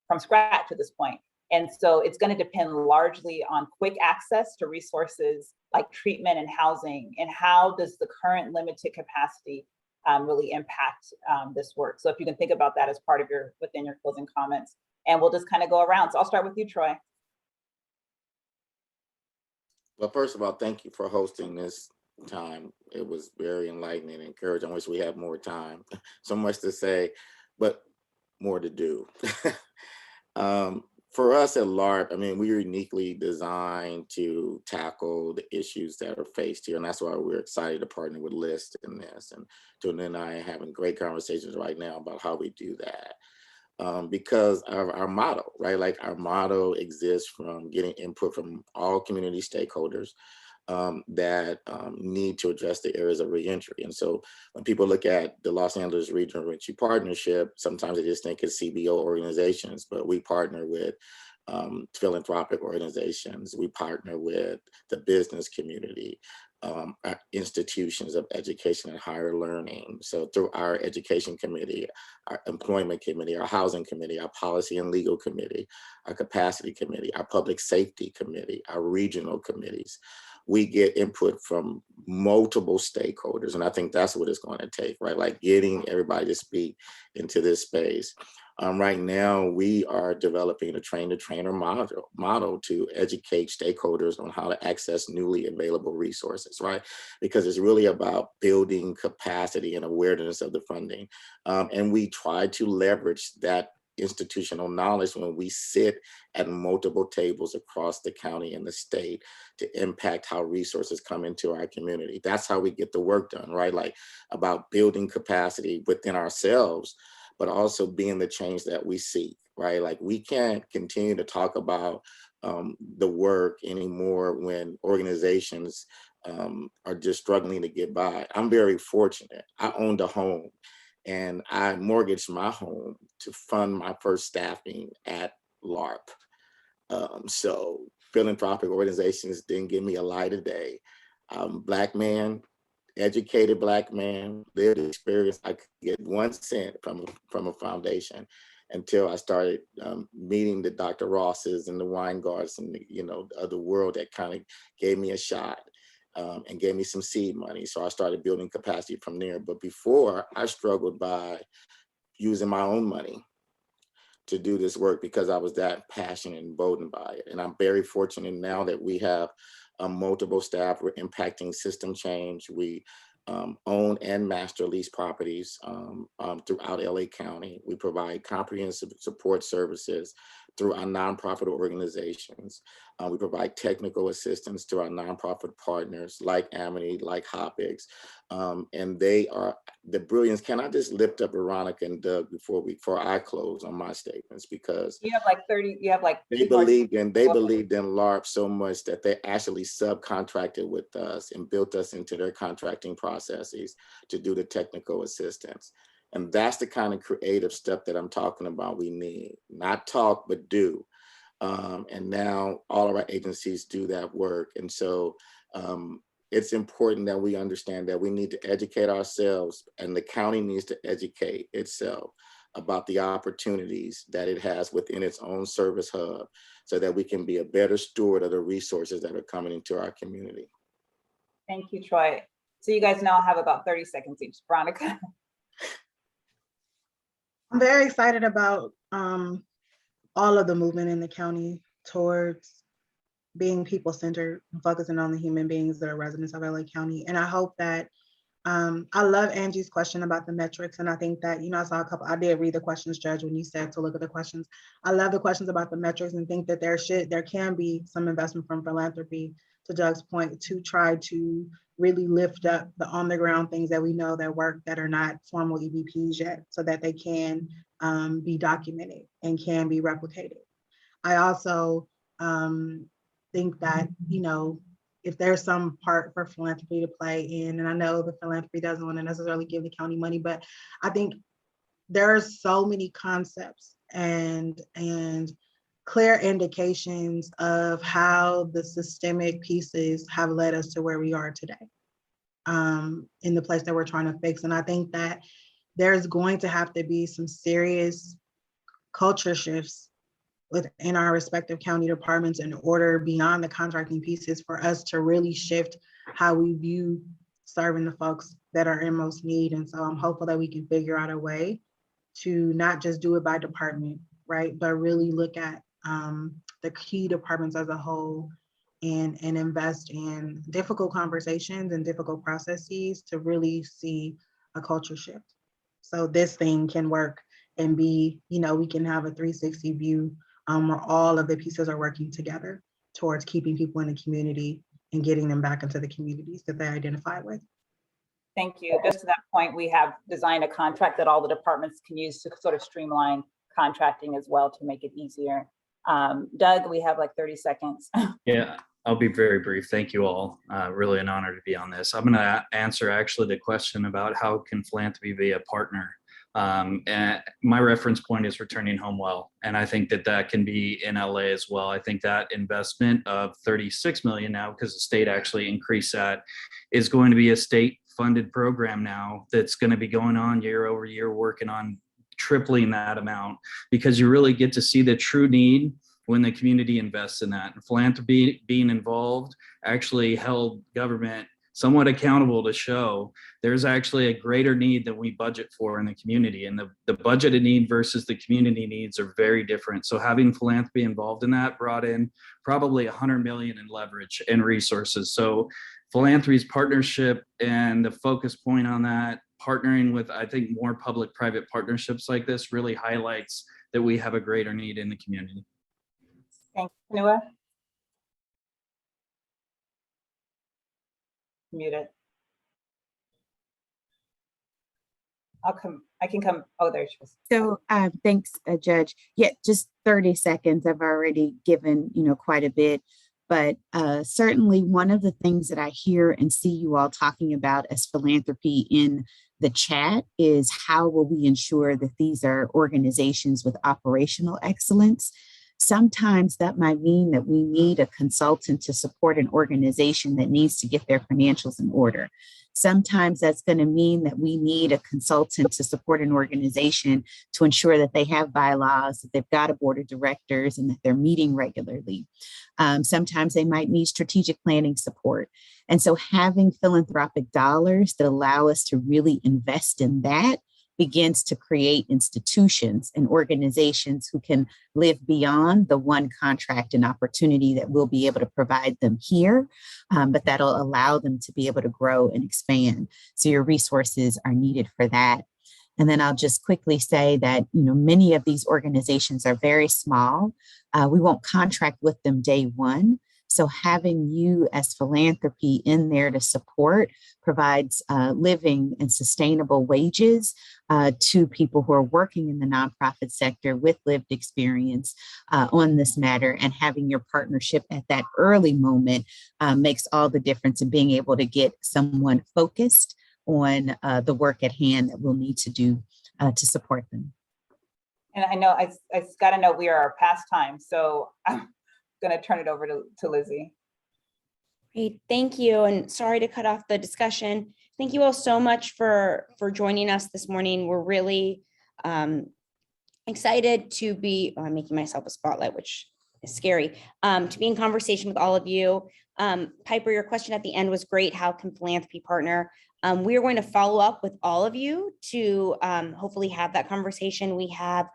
from scratch at this point. And so it's going to depend largely on quick access to resources like treatment and housing, and how does the current limited capacity really impact this work. So if you can think about that as part of within your closing comments, and we'll just kind of go around. So I'll start with you, Troy. Well, first of all, thank you for hosting this time. It was very enlightening and encouraging. I wish we had more time. So much to say, but more to do. For us at LARP, I mean, we're uniquely designed to tackle the issues that are faced here. And that's why we're excited to partner with LISC in this. And Tony and I are having great conversations right now about how we do that. Because of our motto, right? Like our motto exists from getting input from all community stakeholders that need to address the areas of reentry. And so when people look at the Los Angeles Regional Reentry Partnership, sometimes they just think it's CBO organizations, but we partner with philanthropic organizations. We partner with the business community, institutions of education and higher learning. So through our education committee, our employment committee, our housing committee, our policy and legal committee, our capacity committee, our public safety committee, our regional committees, we get input from multiple stakeholders. And I think that's what it's going to take, right? Like getting everybody to speak into this space. Right now, we are developing a train-the-trainer model to educate stakeholders on how to access newly available resources, right? Because it's really about building capacity and awareness of the funding. And we try to leverage that institutional knowledge when we sit at multiple tables across the county and the state to impact how resources come into our community. That's how we get the work done, right? Like about building capacity within ourselves, but also being the change that we seek, right? Like we can't continue to talk about the work anymore when organizations are just struggling to get by. I'm very fortunate. I owned a home and I mortgaged my home to fund my first staffing at LARP. So philanthropic organizations didn't give me a light of day. Black man, educated Black man, lived experience. I could get 1 cent from a foundation until I started meeting the Dr. Rosses and the Weingarts and the world that kind of gave me a shot. And gave me some seed money. So I started building capacity from there. But before, I struggled by using my own money to do this work because I was that passionate and emboldened by it. And I'm very fortunate now that we have multiple staff. We're impacting system change. We own and master lease properties throughout LA County. We provide comprehensive support services through our nonprofit organizations. We provide technical assistance to our nonprofit partners like Amity, like HOPIX, and they are the brilliance. Can I just lift up Veronica and Doug before I close on my statements? Because you have like 30, you have like they believed in LARP so much that they actually subcontracted with us and built us into their contracting processes to do the technical assistance. And that's the kind of creative stuff that I'm talking about. We need not talk, but do. And now all of our agencies do that work. And so it's important that we understand that we need to educate ourselves, and the county needs to educate itself about the opportunities that it has within its own service hub so that we can be a better steward of the resources that are coming into our community. Thank you, Troy. So you guys now have about 30 seconds each. Veronica. I'm very excited about all of the movement in the county towards being people-centered and focusing on the human beings that are residents of LA County. And I hope that, I love Angie's question about the metrics. And I think that, I did read the questions, Judge, when you said to look at the questions. I love the questions about the metrics and think that there can be some investment from philanthropy, to Doug's point, to try to really lift up the on the ground things that we know that work that are not formal EBPs yet, so that they can be documented and can be replicated. I also think that, if there's some part for philanthropy to play in, and I know the philanthropy doesn't want to necessarily give the county money, but I think there are so many concepts and clear indications of how the systemic pieces have led us to where we are today, in the place that we're trying to fix. And I think that there's going to have to be some serious culture shifts within our respective county departments in order, beyond the contracting pieces, for us to really shift how we view serving the folks that are in most need. And so I'm hopeful that we can figure out a way to not just do it by department, right, but really look at the key departments as a whole, and invest in difficult conversations and difficult processes to really see a culture shift. So this thing can work and be, we can have a 360 view where all of the pieces are working together towards keeping people in the community and getting them back into the communities that they identify with. Thank you. Just to that point, we have designed a contract that all the departments can use to sort of streamline contracting as well to make it easier. Doug, we have like 30 seconds. Yeah, I'll be very brief. Thank you all. Really an honor to be on this. I'm going to answer actually the question about how can philanthropy be a partner. And my reference point is returning home well. And I think that can be in LA as well. I think that investment of 36 million now, because the state actually increased that, is going to be a state funded program now that's going to be going on year over year, working on tripling that amount, because you really get to see the true need when the community invests in that. And philanthropy being involved actually held government somewhat accountable to show there's actually a greater need than we budget for in the community. And the budgeted need versus the community needs are very different. So having philanthropy involved in that brought in probably 100 million in leverage and resources. So philanthropy's partnership and the focus point on that, partnering with, I think, more public-private partnerships like this really highlights that we have a greater need in the community. Thanks, Nua. Mute it. I can come. Oh, there she is. So thanks, Judge. Yeah, just 30 seconds. I've already given, quite a bit, but certainly one of the things that I hear and see you all talking about as philanthropy in the chat is how will we ensure that these are organizations with operational excellence. Sometimes that might mean that we need a consultant to support an organization that needs to get their financials in order. Sometimes that's going to mean that we need a consultant to support an organization to ensure that they have bylaws, that they've got a board of directors, and that they're meeting regularly. Sometimes they might need strategic planning support. And so having philanthropic dollars that allow us to really invest in that begins to create institutions and organizations who can live beyond the one contract and opportunity that we'll be able to provide them here, but that'll allow them to be able to grow and expand. So your resources are needed for that. And then I'll just quickly say that, many of these organizations are very small. We won't contract with them day one. So having you as philanthropy in there to support provides living and sustainable wages to people who are working in the nonprofit sector with lived experience on this matter. And having your partnership at that early moment makes all the difference in being able to get someone focused on the work at hand that we'll need to do to support them. And I know I got to know we are past time, so I'm going to turn it over to Lizzie. Great, thank you. And sorry to cut off the discussion. Thank you all so much for joining us this morning. We're really excited to be, I'm making myself a spotlight, which is scary, to be in conversation with all of you. Piper, your question at the end was great. How can philanthropy partner? We are going to follow up with all of you to hopefully have that conversation. We have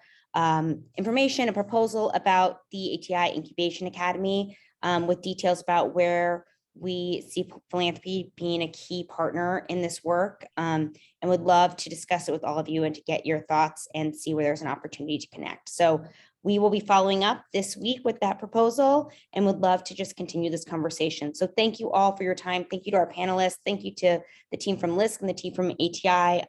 information, a proposal about the ATI Incubation Academy with details about where we see philanthropy being a key partner in this work, and would love to discuss it with all of you and to get your thoughts and see where there's an opportunity to connect. So we will be following up this week with that proposal and would love to just continue this conversation. So thank you all for your time. Thank you to our panelists. Thank you to the team from LISC and the team from ATI.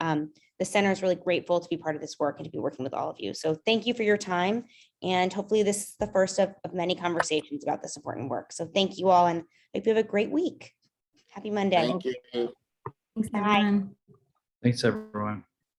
The center is really grateful to be part of this work and to be working with all of you. So thank you for your time. And hopefully this is the first of many conversations about this important work. So thank you all, and I hope you have a great week. Happy Monday. Thank you. Thanks, Bye. everyone. Thanks, everyone.